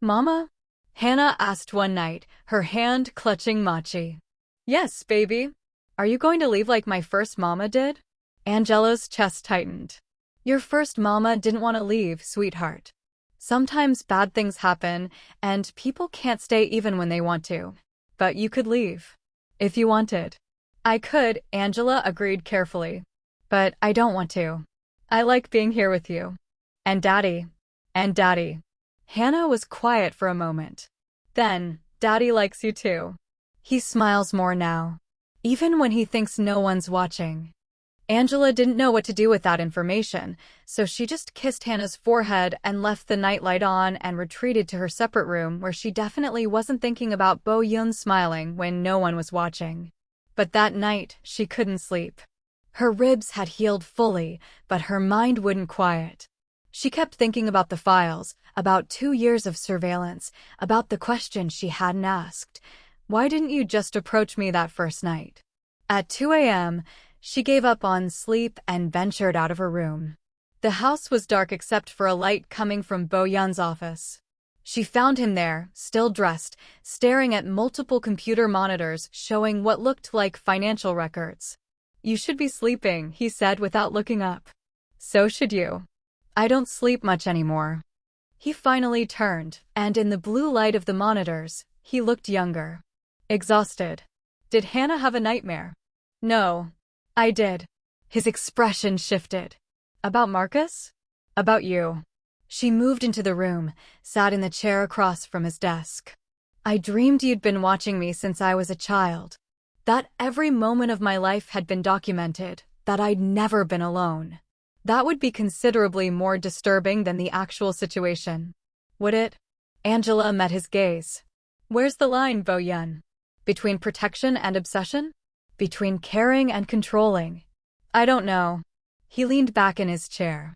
Mama? Hannah asked one night, her hand clutching Machi. Yes, baby. Are you going to leave like my first mama did? Angela's chest tightened. Your first mama didn't want to leave, sweetheart. Sometimes bad things happen, and people can't stay even when they want to. But you could leave. If you wanted. I could, Angela agreed carefully. But I don't want to. I like being here with you. And Daddy. And Daddy. Hannah was quiet for a moment. Then, Daddy likes you too. He smiles more now. Even when he thinks no one's watching. Angela didn't know what to do with that information, so she just kissed Hannah's forehead and left the nightlight on and retreated to her separate room where she definitely wasn't thinking about Bo-yeon smiling when no one was watching. But that night, she couldn't sleep. Her ribs had healed fully, but her mind wouldn't quiet. She kept thinking about the files, about 2 years of surveillance, about the question she hadn't asked. Why didn't you just approach me that first night? At 2 a.m., she gave up on sleep and ventured out of her room. The house was dark except for a light coming from Bo-yeon's office. She found him there, still dressed, staring at multiple computer monitors showing what looked like financial records. You should be sleeping, he said without looking up. So should you. I don't sleep much anymore. He finally turned, and in the blue light of the monitors, he looked younger. Exhausted. Did Hannah have a nightmare? No. I did. His expression shifted. About Marcus? About you. She moved into the room, sat in the chair across from his desk. I dreamed you'd been watching me since I was a child. That every moment of my life had been documented, that I'd never been alone. That would be considerably more disturbing than the actual situation. Would it? Angela met his gaze. Where's the line, Bo-Yun? Between protection and obsession? Between caring and controlling? I don't know. He leaned back in his chair.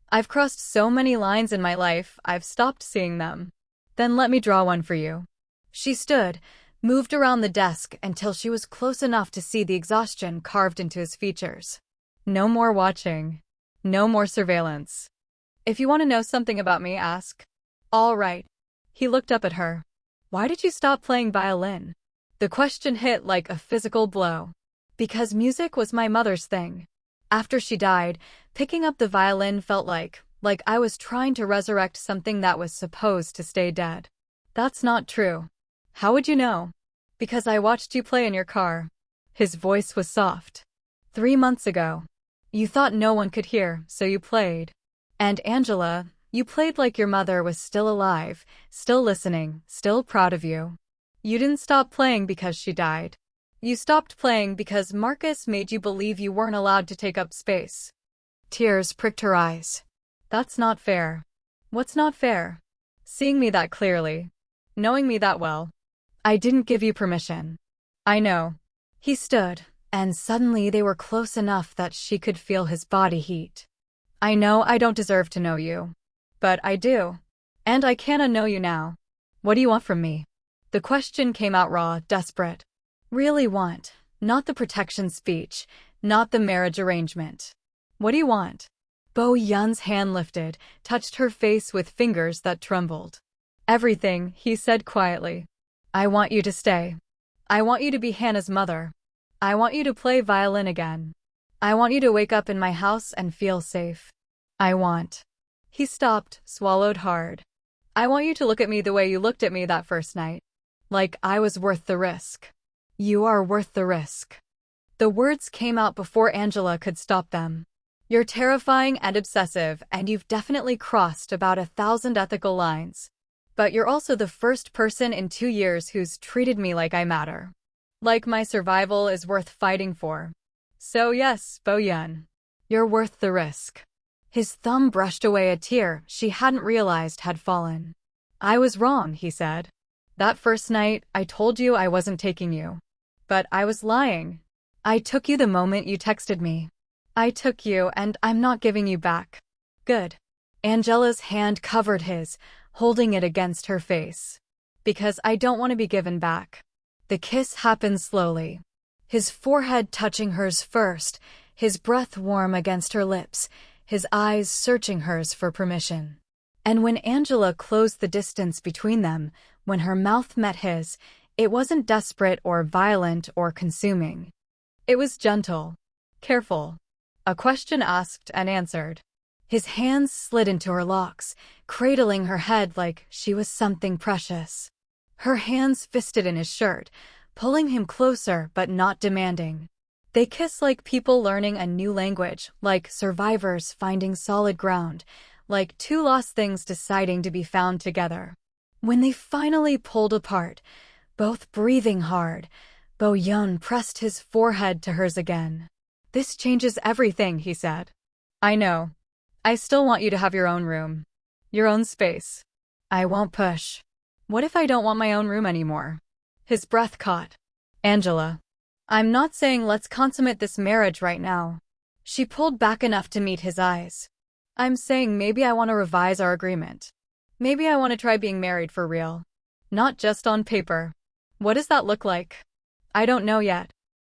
I've crossed so many lines in my life, I've stopped seeing them. Then let me draw one for you. She stood, moved around the desk until she was close enough to see the exhaustion carved into his features. No more watching. No more surveillance. If you want to know something about me, ask. All right. He looked up at her. Why did you stop playing violin? The question hit like a physical blow. Because music was my mother's thing. After she died, picking up the violin felt like I was trying to resurrect something that was supposed to stay dead. That's not true. How would you know? Because I watched you play in your car. His voice was soft. 3 months ago. You thought no one could hear, so you played. And Angela, you played like your mother was still alive, still listening, still proud of you. You didn't stop playing because she died. You stopped playing because Marcus made you believe you weren't allowed to take up space. Tears pricked her eyes. That's not fair. What's not fair? Seeing me that clearly. Knowing me that well. I didn't give you permission. I know. He stood, and suddenly they were close enough that she could feel his body heat. I know I don't deserve to know you. But I do. And I can't unknow you now. What do you want from me? The question came out raw, desperate. Really want, not the protection speech, not the marriage arrangement. What do you want? Bo-Yun's hand lifted, touched her face with fingers that trembled. Everything, he said quietly. I want you to stay. I want you to be Hannah's mother. I want you to play violin again. I want you to wake up in my house and feel safe. I want. He stopped, swallowed hard. I want you to look at me the way you looked at me that first night. Like I was worth the risk. You are worth the risk. The words came out before Angela could stop them. You're terrifying and obsessive, and you've definitely crossed about 1,000 ethical lines. But you're also the first person in 2 years who's treated me like I matter. Like my survival is worth fighting for. So yes, Bo-Yun. You're worth the risk. His thumb brushed away a tear she hadn't realized had fallen. I was wrong, he said. That first night, I told you I wasn't taking you. But I was lying. I took you the moment you texted me. I took you, and I'm not giving you back. Good. Angela's hand covered his, holding it against her face. Because I don't want to be given back. The kiss happened slowly. His forehead touching hers first, his breath warm against her lips, his eyes searching hers for permission. And when Angela closed the distance between them, when her mouth met his, it wasn't desperate or violent or consuming. It was gentle, careful. A question asked and answered. His hands slid into her locks, cradling her head like she was something precious. Her hands fisted in his shirt, pulling him closer but not demanding. They kissed like people learning a new language, like survivors finding solid ground, like two lost things deciding to be found together. When they finally pulled apart, both breathing hard, Bo-Yun pressed his forehead to hers again. This changes everything, he said. I know. I still want you to have your own room. Your own space. I won't push. What if I don't want my own room anymore? His breath caught. Angela. I'm not saying let's consummate this marriage right now. She pulled back enough to meet his eyes. I'm saying maybe I want to revise our agreement. Maybe I want to try being married for real. Not just on paper. What does that look like? I don't know yet.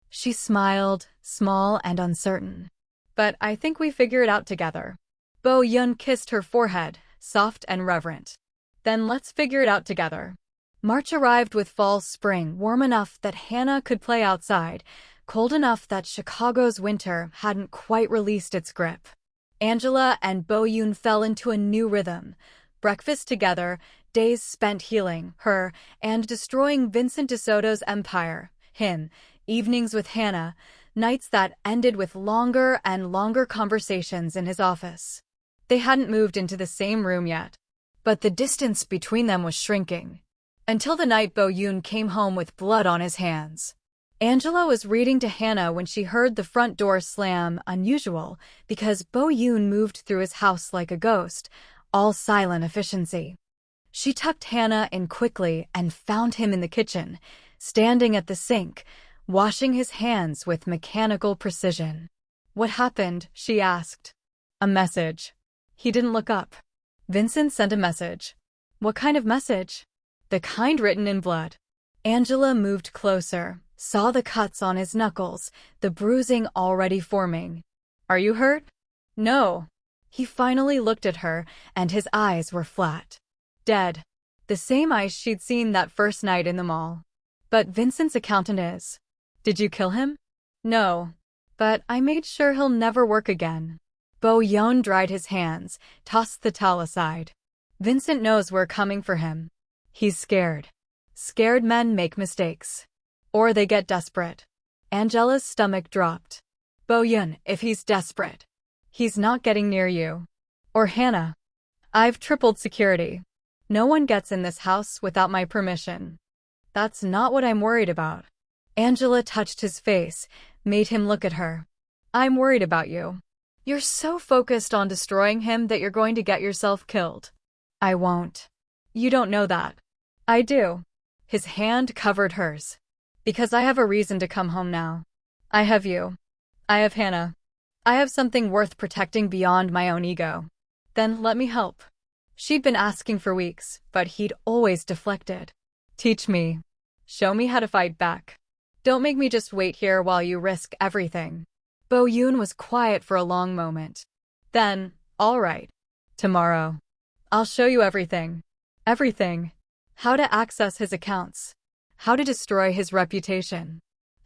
She smiled, small and uncertain. But I think we figure it out together. Bo-Yun kissed her forehead, soft and reverent. Then let's figure it out together. March arrived with fall spring, warm enough that Hannah could play outside, cold enough that Chicago's winter hadn't quite released its grip. Angela and Bo-Yun fell into a new rhythm. Breakfast together, days spent healing her and destroying Vincent DeSoto's empire, him, evenings with Hannah, Nights that ended with longer and longer conversations in his office. They hadn't moved into the same room yet, but the distance between them was shrinking. Until the night Bo-yoon came home with blood on his hands. Angela was reading to Hannah when she heard the front door slam, unusual, because Bo-yoon moved through his house like a ghost, all silent efficiency. She tucked Hannah in quickly and found him in the kitchen, standing at the sink, washing his hands with mechanical precision. "What happened?" she asked. "A message." He didn't look up. "Vincent sent a message." "What kind of message?" "The kind written in blood." Angela moved closer, saw the cuts on his knuckles, the bruising already forming. "Are you hurt?" "No." He finally looked at her, and his eyes were flat. Dead. The same eyes she'd seen that first night in the mall. "But Vincent's accountant is." "Did you kill him?" "No. But I made sure he'll never work again." Bo-yoon dried his hands, tossed the towel aside. "Vincent knows we're coming for him. He's scared. Scared men make mistakes. Or they get desperate." Angela's stomach dropped. "Bo-yoon, if he's desperate, he's not getting near you. Or Hannah. I've tripled security. No one gets in this house without my permission." "That's not what I'm worried about." Angela touched his face, made him look at her. "I'm worried about you. You're so focused on destroying him that you're going to get yourself killed." "I won't." "You don't know that." "I do." His hand covered hers. "Because I have a reason to come home now. I have you. I have Hannah. I have something worth protecting beyond my own ego." "Then let me help." She'd been asking for weeks, but he'd always deflected. "Teach me. Show me how to fight back. Don't make me just wait here while you risk everything." Bo-yoon was quiet for a long moment. Then, "All right. Tomorrow. I'll show you everything." Everything. How to access his accounts. How to destroy his reputation.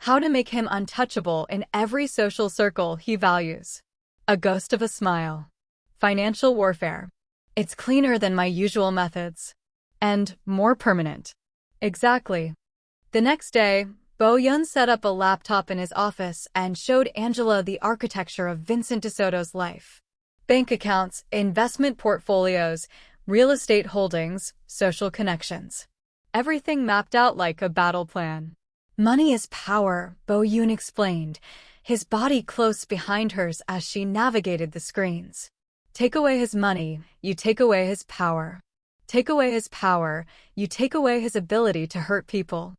How to make him untouchable in every social circle he values. A ghost of a smile. Financial warfare. It's cleaner than my usual methods. And more permanent. Exactly. The next day, Bo-yoon set up a laptop in his office and showed Angela the architecture of Vincent DeSoto's life. Bank accounts, investment portfolios, real estate holdings, social connections. Everything mapped out like a battle plan. "Money is power," Bo-yoon explained, his body close behind hers as she navigated the screens. "Take away his money, you take away his power. Take away his power, you take away his ability to hurt people."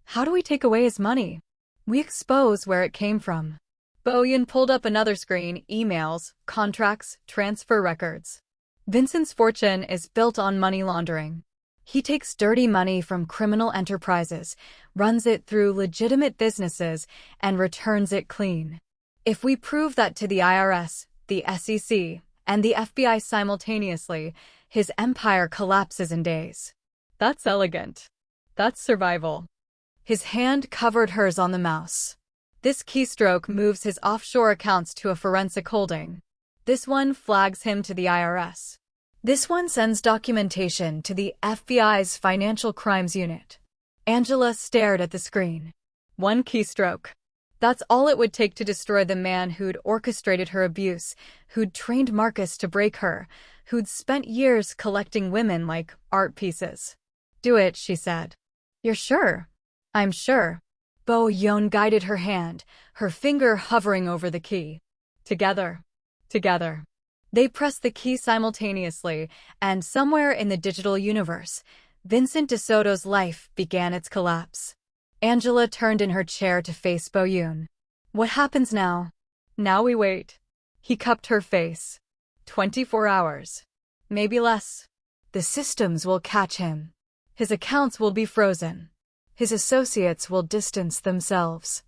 "How do we take away his money?" "We expose where it came from." Bo-yoon pulled up another screen, emails, contracts, transfer records. "Vincent's fortune is built on money laundering. He takes dirty money from criminal enterprises, runs it through legitimate businesses, and returns it clean. If we prove that to the IRS, the SEC, and the FBI simultaneously, his empire collapses in days." "That's elegant. That's survival." His hand covered hers on the mouse. "This keystroke moves his offshore accounts to a forensic holding. This one flags him to the IRS. This one sends documentation to the FBI's Financial Crimes Unit." Angela stared at the screen. One keystroke. That's all it would take to destroy the man who'd orchestrated her abuse, who'd trained Marcus to break her, who'd spent years collecting women like art pieces. "Do it," she said. "You're sure?" "I'm sure." Bo-yoon guided her hand, her finger hovering over the key. Together. Together. They pressed the key simultaneously, and somewhere in the digital universe, Vincent DeSoto's life began its collapse. Angela turned in her chair to face Bo-yoon. "What happens now?" "Now we wait." He cupped her face. 24 hours. Maybe less. The systems will catch him. His accounts will be frozen. His associates will distance themselves.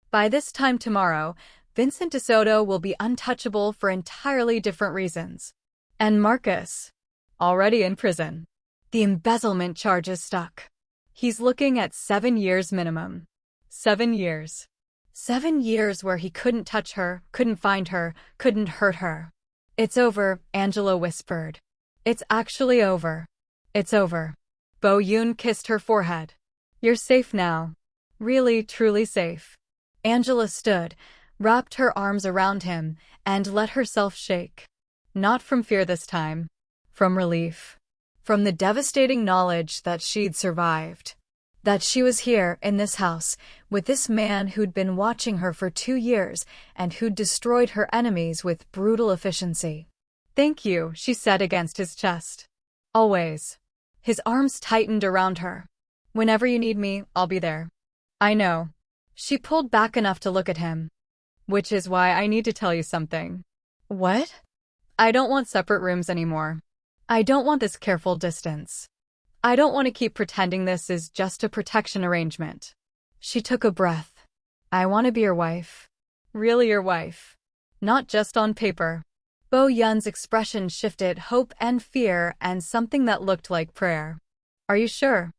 By this time tomorrow, Vincent DeSoto will be untouchable for entirely different reasons. And Marcus? Already in prison. The embezzlement charges stuck. He's looking at 7 years minimum. 7 years. 7 years where he couldn't touch her, couldn't find her, couldn't hurt her. "It's over," Angela whispered. "It's actually over. It's over." Bo-yoon kissed her forehead. "You're safe now. Really, truly safe." Angela stood, wrapped her arms around him, and let herself shake. Not from fear this time. From relief. From the devastating knowledge that she'd survived. That she was here, in this house, with this man who'd been watching her for 2 years and who'd destroyed her enemies with brutal efficiency. "Thank you," she said against his chest. "Always." His arms tightened around her. "Whenever you need me, I'll be there." "I know." She pulled back enough to look at him. "Which is why I need to tell you something." "What?" "I don't want separate rooms anymore. I don't want this careful distance. I don't want to keep pretending this is just a protection arrangement." She took a breath. "I want to be your wife. Really your wife. Not just on paper." Bo Yun's expression shifted hope and fear and something that looked like prayer. "Are you sure?"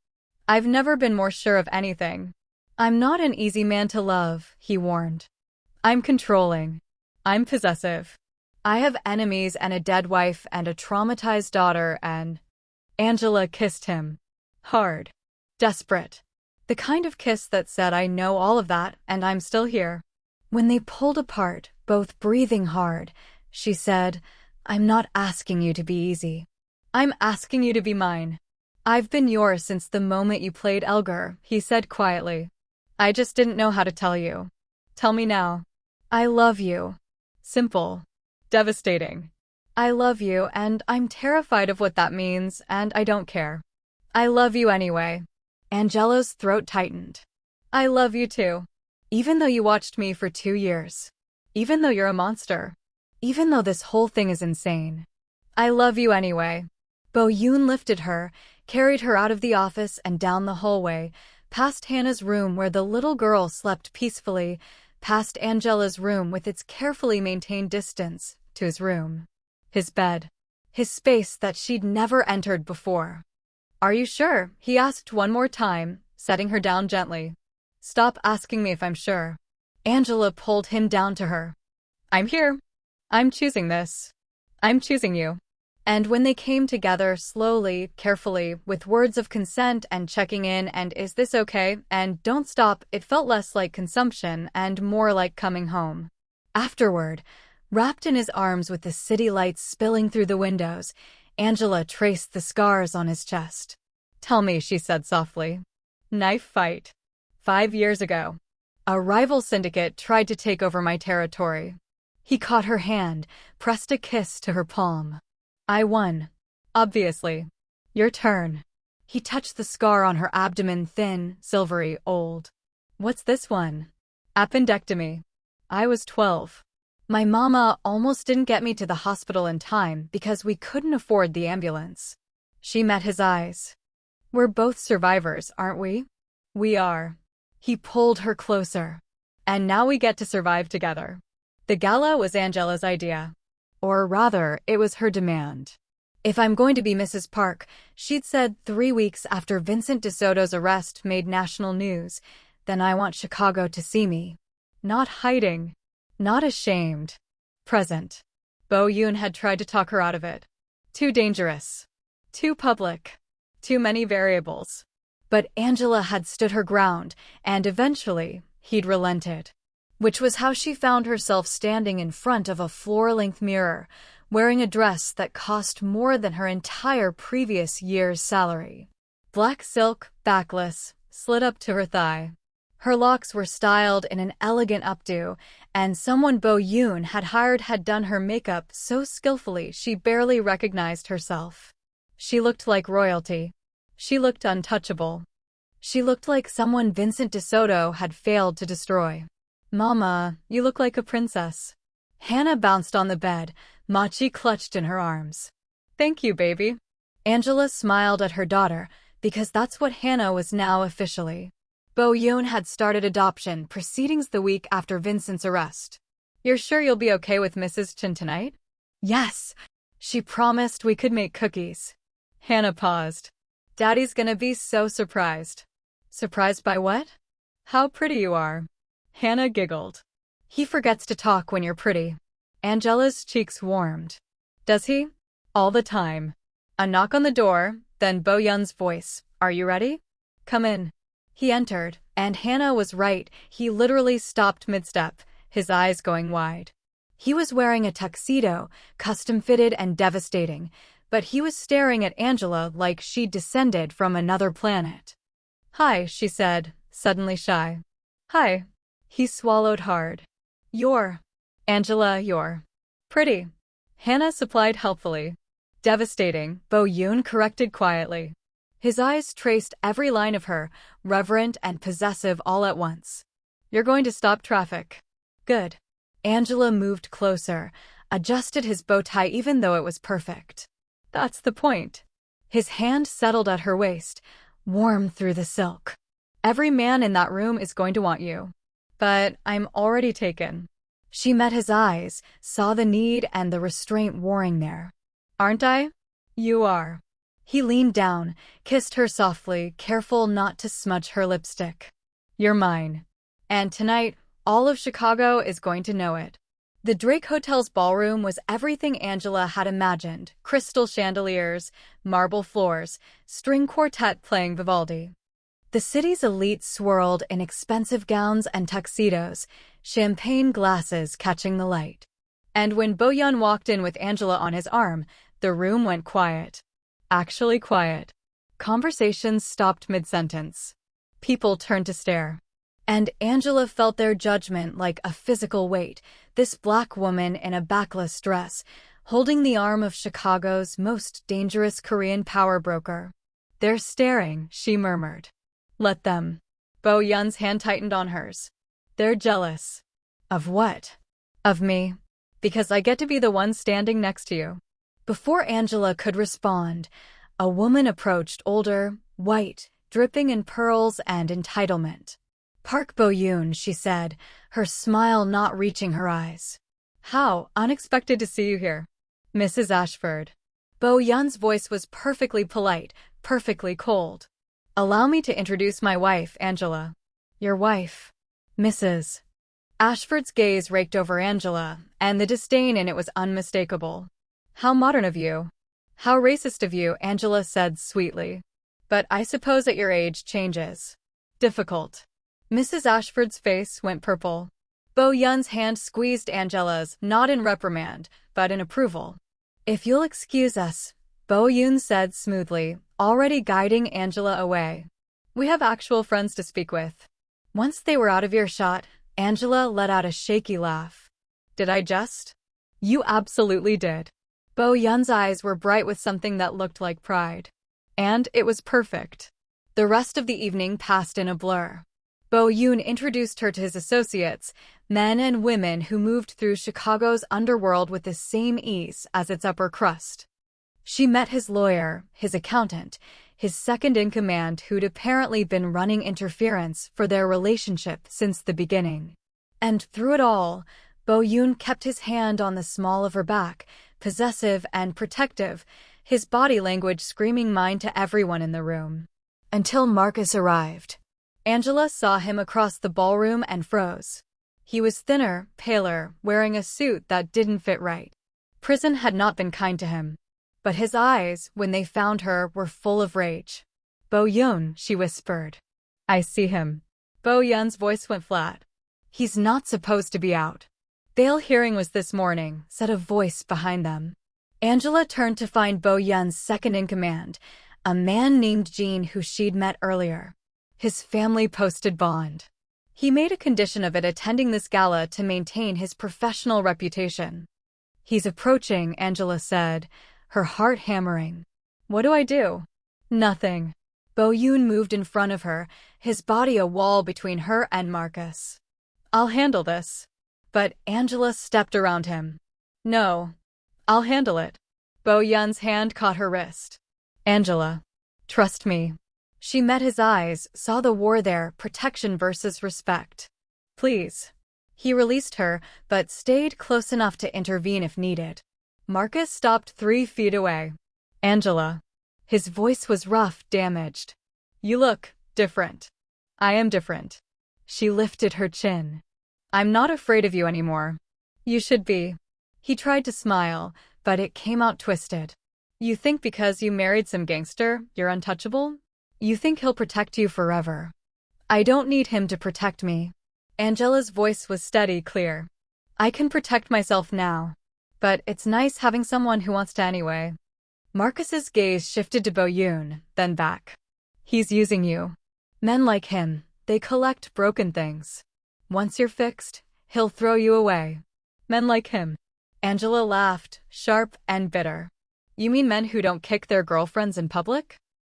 "I've never been more sure of anything." "I'm not an easy man to love," he warned. "I'm controlling. I'm possessive. I have enemies and a dead wife and a traumatized daughter and—" Angela kissed him. Hard. Desperate. The kind of kiss that said, "I know all of that, and I'm still here." When they pulled apart, both breathing hard, she said, "I'm not asking you to be easy. I'm asking you to be mine." "I've been yours since the moment you played Elgar," he said quietly. "I just didn't know how to tell you. Tell me now." "I love you." Simple. Devastating. "I love you, and I'm terrified of what that means, and I don't care. I love you anyway." Angela's throat tightened. "I love you too. Even though you watched me for 2 years. Even though you're a monster. Even though this whole thing is insane. I love you anyway." Bo Yun lifted her, carried her out of the office and down the hallway, past Hannah's room where the little girl slept peacefully, past Angela's room with its carefully maintained distance, to his room. His bed. His space that she'd never entered before. "Are you sure?" he asked one more time, setting her down gently. "Stop asking me if I'm sure." Angela pulled him down to her. "I'm here. I'm choosing this. I'm choosing you." And when they came together slowly, carefully, with words of consent and checking in and "Is this okay?" and "Don't stop," it felt less like consumption and more like coming home. Afterward, wrapped in his arms with the city lights spilling through the windows, Angela traced the scars on his chest. "Tell me," she said softly. "Knife fight. 5 years ago. A rival syndicate tried to take over my territory." He caught her hand, pressed a kiss to her palm. "I won. Obviously. Your turn." He touched the scar on her abdomen, thin, silvery, old. "What's this one?" "Appendectomy. I was 12. My mama almost didn't get me to the hospital in time because we couldn't afford the ambulance." She met his eyes. "We're both survivors, aren't we?" "We are." He pulled her closer. "And now we get to survive together." The gala was Angela's idea. Or rather, it was her demand. "If I'm going to be Mrs. Park," she'd said 3 weeks after Vincent DeSoto's arrest made national news, "then I want Chicago to see me. Not hiding. Not ashamed. Present." Bo Yun had tried to talk her out of it. Too dangerous. Too public. Too many variables. But Angela had stood her ground, and eventually, he'd relented. Which was how she found herself standing in front of a floor-length mirror, wearing a dress that cost more than her entire previous year's salary. Black silk, backless, slid up to her thigh. Her locks were styled in an elegant updo, and someone Bo Yun had hired had done her makeup so skillfully she barely recognized herself. She looked like royalty. She looked untouchable. She looked like someone Vincent DeSoto had failed to destroy. "Mama, you look like a princess." Hannah bounced on the bed, Machi clutched in her arms. "Thank you, baby." Angela smiled at her daughter, because that's what Hannah was now officially. Bo Yun had started adoption proceedings the week after Vincent's arrest. "You're sure you'll be okay with Mrs. Chin tonight?" "Yes." She promised we could make cookies. Hannah paused. "Daddy's gonna be so surprised." "Surprised by what?" "How pretty you are." Hannah giggled. "He forgets to talk when you're pretty." Angela's cheeks warmed. "Does he?" "All the time." A knock on the door, then Bo Yun's voice. "Are you ready?" "Come in." He entered, and Hannah was right. He literally stopped mid-step, his eyes going wide. He was wearing a tuxedo, custom-fitted and devastating, but he was staring at Angela like she'd descended from another planet. "Hi," she said, suddenly shy. "Hi." He swallowed hard. Angela, you're pretty," Hannah supplied helpfully. "Devastating," Bo Yoon corrected quietly. His eyes traced every line of her, reverent and possessive all at once. "You're going to stop traffic." "Good." Angela moved closer, adjusted his bow tie even though it was perfect. "That's the point." His hand settled at her waist, warm through the silk. "Every man in that room is going to want you. But I'm already taken." She met his eyes, saw the need and the restraint warring there. "Aren't I?" "You are." He leaned down, kissed her softly, careful not to smudge her lipstick. "You're mine. And tonight, all of Chicago is going to know it." The Drake Hotel's ballroom was everything Angela had imagined: crystal chandeliers, marble floors, string quartet playing Vivaldi. The city's elite swirled in expensive gowns and tuxedos, champagne glasses catching the light. And when Bo Yoon walked in with Angela on his arm, the room went quiet. Actually quiet. Conversations stopped mid-sentence. People turned to stare. And Angela felt their judgment like a physical weight, this black woman in a backless dress, holding the arm of Chicago's most dangerous Korean power broker. "They're staring," she murmured. "Let them." Bo Yoon's hand tightened on hers. "They're jealous." "Of what?" "Of me. Because I get to be the one standing next to you." Before Angela could respond, a woman approached, older, white, dripping in pearls and entitlement. "Park Bo Yoon," she said, her smile not reaching her eyes. "How unexpected to see you here." "Mrs. Ashford." Bo Yoon's voice was perfectly polite, perfectly cold. "Allow me to introduce my wife, Angela." "Your wife." "Mrs." Ashford's gaze raked over Angela, and the disdain in it was unmistakable. "How modern of you. How racist of you," Angela said sweetly. "But I suppose at your age changes." "Difficult." Mrs. Ashford's face went purple. Bo Yoon's hand squeezed Angela's, not in reprimand, but in approval. "If you'll excuse us," Bo Yoon said smoothly, already guiding Angela away. "We have actual friends to speak with." Once they were out of earshot, Angela let out a shaky laugh. "Did I just?" "You absolutely did." Bo Yoon's eyes were bright with something that looked like pride. And it was perfect. The rest of the evening passed in a blur. Bo Yoon introduced her to his associates, men and women who moved through Chicago's underworld with the same ease as its upper crust. She met his lawyer, his accountant, his second-in-command who'd apparently been running interference for their relationship since the beginning. And through it all, Bo Yoon kept his hand on the small of her back, possessive and protective, his body language screaming mine to everyone in the room. Until Marcus arrived. Angela saw him across the ballroom and froze. He was thinner, paler, wearing a suit that didn't fit right. Prison had not been kind to him. But his eyes, when they found her, were full of rage. "Bo Yoon," she whispered. "I see him." Bo Yoon's voice went flat. "He's not supposed to be out." "Bail hearing was this morning," said a voice behind them. Angela turned to find Bo Yoon's second-in-command, a man named Jean who she'd met earlier. His family posted bond. He made a condition of it attending this gala to maintain his professional reputation. "He's approaching," Angela said, her heart hammering. "What do I do?" "Nothing." Bo Yoon moved in front of her, his body a wall between her and Marcus. "I'll handle this." But Angela stepped around him. "No. I'll handle it." Bo Yoon's hand caught her wrist. "Angela. Trust me." She met his eyes, saw the war there, protection versus respect. "Please." He released her, but stayed close enough to intervene if needed. Marcus stopped 3 feet away. "Angela." His voice was rough, damaged. "You look different." "I am different." She lifted her chin. "I'm not afraid of you anymore." "You should be." He tried to smile, but it came out twisted. "You think because you married some gangster, you're untouchable? You think he'll protect you forever?" I don't need him to protect me. Angela's voice was steady, clear. I can protect myself now. But it's nice having someone who wants to anyway. Marcus's gaze shifted to Bo-yoon, then back. He's using you. Men like him, they collect broken things. Once you're fixed, he'll throw you away. Men like him. Angela laughed, sharp and bitter. You mean men who don't kick their girlfriends in public?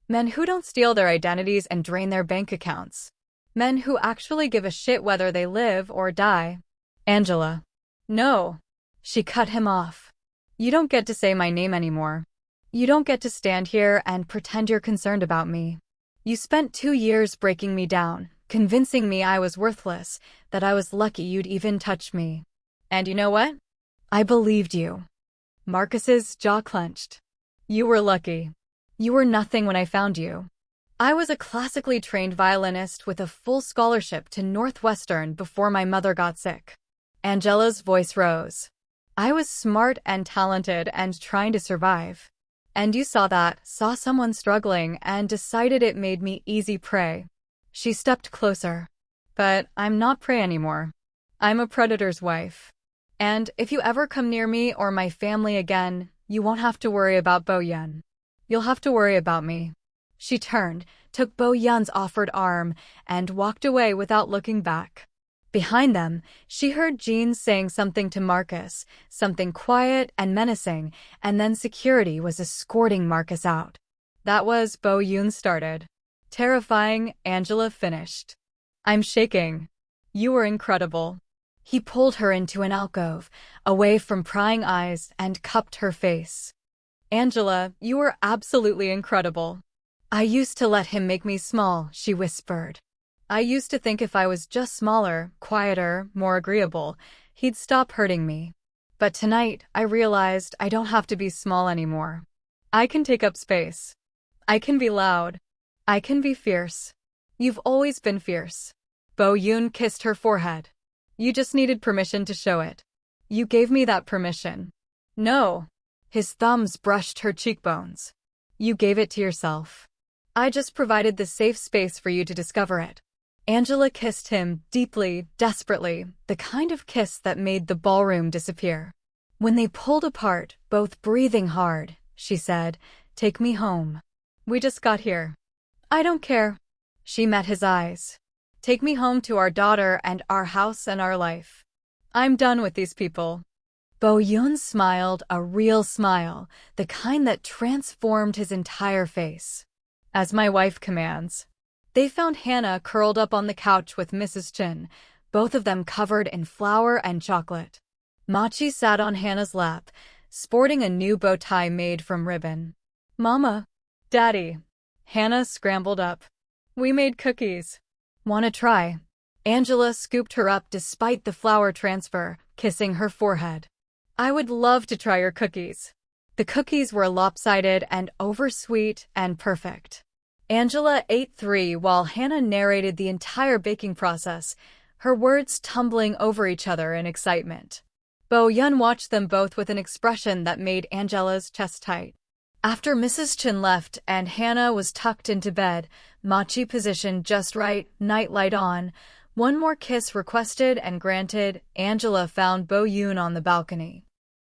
Men who don't steal their identities and drain their bank accounts. Men who actually give a shit whether they live or die. Angela. No. She cut him off. You don't get to say my name anymore. You don't get to stand here and pretend you're concerned about me. You spent 2 years breaking me down, convincing me I was worthless, that I was lucky you'd even touch me. And you know what? I believed you. Marcus's jaw clenched. You were lucky. You were nothing when I found you. I was a classically trained violinist with a full scholarship to Northwestern before my mother got sick. Angela's voice rose. I was smart and talented and trying to survive. And you saw that, saw someone struggling, and decided it made me easy prey. She stepped closer. But I'm not prey anymore. I'm a predator's wife. And if you ever come near me or my family again, you won't have to worry about Bo-yoon. You'll have to worry about me. She turned, took Bo-yoon's offered arm, and walked away without looking back. Behind them, she heard Jean saying something to Marcus, something quiet and menacing, and then security was escorting Marcus out. That was Bo-yoon started. Terrifying, Angela finished. I'm shaking. You were incredible. He pulled her into an alcove, away from prying eyes, and cupped her face. Angela, you were absolutely incredible. I used to let him make me small, she whispered. I used to think if I was just smaller, quieter, more agreeable, he'd stop hurting me. But tonight, I realized I don't have to be small anymore. I can take up space. I can be loud. I can be fierce. You've always been fierce. Bo-yoon kissed her forehead. You just needed permission to show it. You gave me that permission. No. His thumbs brushed her cheekbones. You gave it to yourself. I just provided the safe space for you to discover it. Angela kissed him, deeply, desperately, the kind of kiss that made the ballroom disappear. When they pulled apart, both breathing hard, she said, Take me home. We just got here. I don't care. She met his eyes. Take me home to our daughter and our house and our life. I'm done with these people. Bo-yoon smiled, a real smile, the kind that transformed his entire face. As my wife commands. They found Hannah curled up on the couch with Mrs. Chin, both of them covered in flour and chocolate. Machi sat on Hannah's lap, sporting a new bow tie made from ribbon. Mama. Daddy. Hannah scrambled up. We made cookies. Wanna try? Angela scooped her up despite the flour transfer, kissing her forehead. I would love to try your cookies. The cookies were lopsided and oversweet and perfect. Angela ate 3 while Hannah narrated the entire baking process, her words tumbling over each other in excitement. Bo-yoon watched them both with an expression that made Angela's chest tight. After Mrs. Chin left and Hannah was tucked into bed, Machi positioned just right, nightlight on, one more kiss requested and granted, Angela found Bo-yoon on the balcony.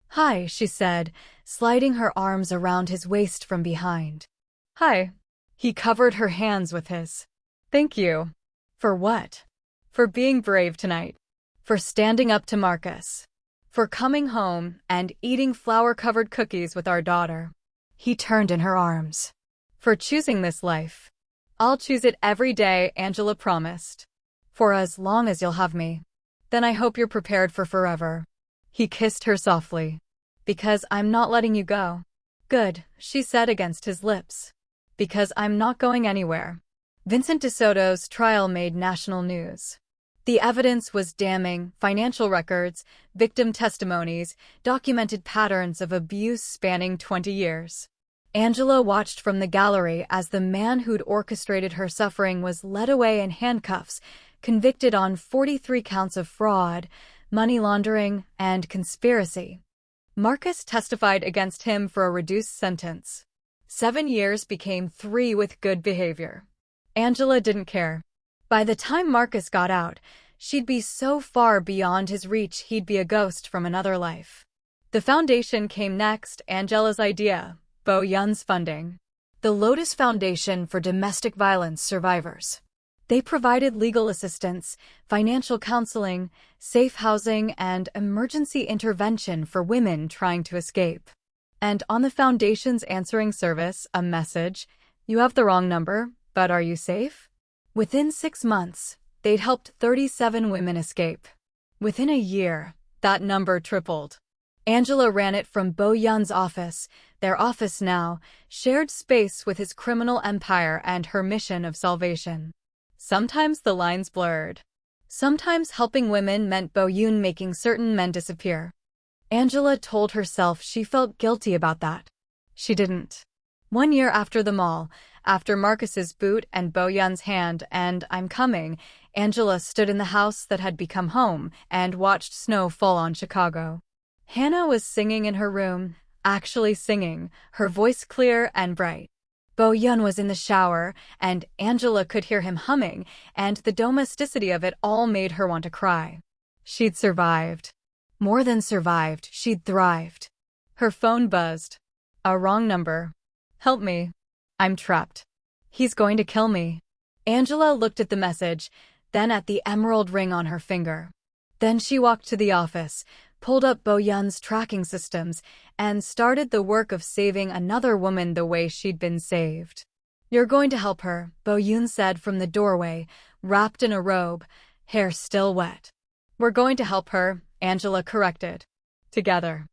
Hi, she said, sliding her arms around his waist from behind. Hi. He covered her hands with his. Thank you. For what? For being brave tonight. For standing up to Marcus. For coming home and eating flour-covered cookies with our daughter. He turned in her arms. For choosing this life. I'll choose it every day, Angela promised. For as long as you'll have me. Then I hope you're prepared for forever. He kissed her softly. Because I'm not letting you go. Good, she said against his lips. Because I'm not going anywhere. Vincent DeSoto's trial made national news. The evidence was damning: financial records, victim testimonies, documented patterns of abuse spanning 20 years. Angela watched from the gallery as the man who'd orchestrated her suffering was led away in handcuffs, convicted on 43 counts of fraud, money laundering, and conspiracy. Marcus testified against him for a reduced sentence. 7 years became 3 with good behavior. Angela didn't care. By the time Marcus got out, she'd be so far beyond his reach he'd be a ghost from another life. The foundation came next, Angela's idea, Bo Yun's funding. The Lotus Foundation for Domestic Violence Survivors. They provided legal assistance, financial counseling, safe housing, and emergency intervention for women trying to escape. And on the foundation's answering service, a message, "You have the wrong number, but are you safe?" Within 6 months, they'd helped 37 women escape. Within a year, that number tripled. Angela ran it from Bo Yun's office, their office now, shared space with his criminal empire and her mission of salvation. Sometimes the lines blurred. Sometimes helping women meant Bo Yun making certain men disappear. Angela told herself she felt guilty about that. She didn't. 1 year after the mall, after Marcus's boot and Bo Yun's hand and "I'm coming," Angela stood in the house that had become home and watched snow fall on Chicago. Hannah was singing in her room, actually singing, her voice clear and bright. Bo Yun was in the shower, and Angela could hear him humming, and the domesticity of it all made her want to cry. She'd survived. More than survived, she'd thrived. Her phone buzzed. A wrong number. "Help me. I'm trapped. He's going to kill me." Angela looked at the message, then at the emerald ring on her finger. Then she walked to the office, pulled up Bo Yun's tracking systems, and started the work of saving another woman the way she'd been saved. "You're going to help her," Bo Yun said from the doorway, wrapped in a robe, hair still wet. "We're going to help her," Angela corrected. "Together."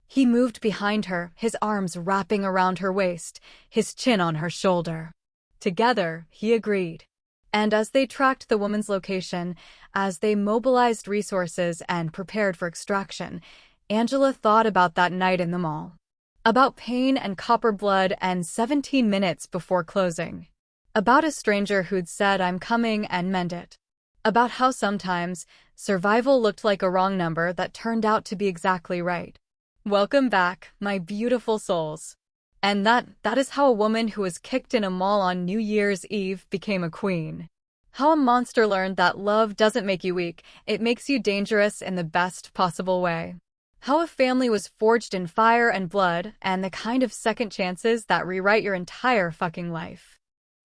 He moved behind her, his arms wrapping around her waist, his chin on her shoulder. "Together," he agreed. And as they tracked the woman's location, as they mobilized resources and prepared for extraction, Angela thought about that night in the mall. About pain and copper blood and 17 minutes before closing. About a stranger who'd said "I'm coming" and meant it. About how sometimes survival looked like a wrong number that turned out to be exactly right. Welcome back, my beautiful souls. And that is how a woman who was kicked in a mall on New Year's Eve became a queen. How a monster learned that love doesn't make you weak, it makes you dangerous in the best possible way. How a family was forged in fire and blood, and the kind of second chances that rewrite your entire fucking life.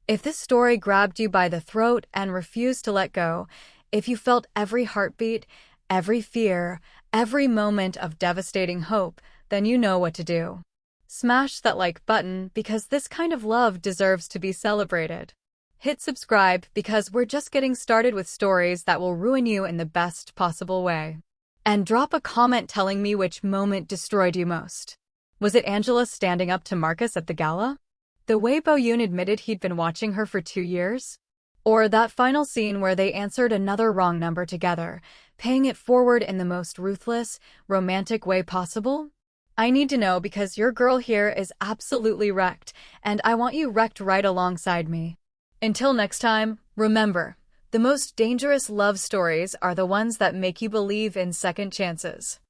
If this story grabbed you by the throat and refused to let go, if you felt every heartbeat, every fear, every moment of devastating hope, then you know what to do. Smash that like button because this kind of love deserves to be celebrated. Hit subscribe because we're just getting started with stories that will ruin you in the best possible way. And drop a comment telling me which moment destroyed you most. Was it Angela standing up to Marcus at the gala? The way Bo Yun admitted he'd been watching her for 2 years? Or that final scene where they answered another wrong number together, paying it forward in the most ruthless, romantic way possible? I need to know because your girl here is absolutely wrecked, and I want you wrecked right alongside me. Until next time, remember, the most dangerous love stories are the ones that make you believe in second chances.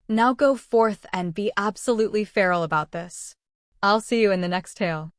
Now go forth and be absolutely feral about this. I'll see you in the next tale.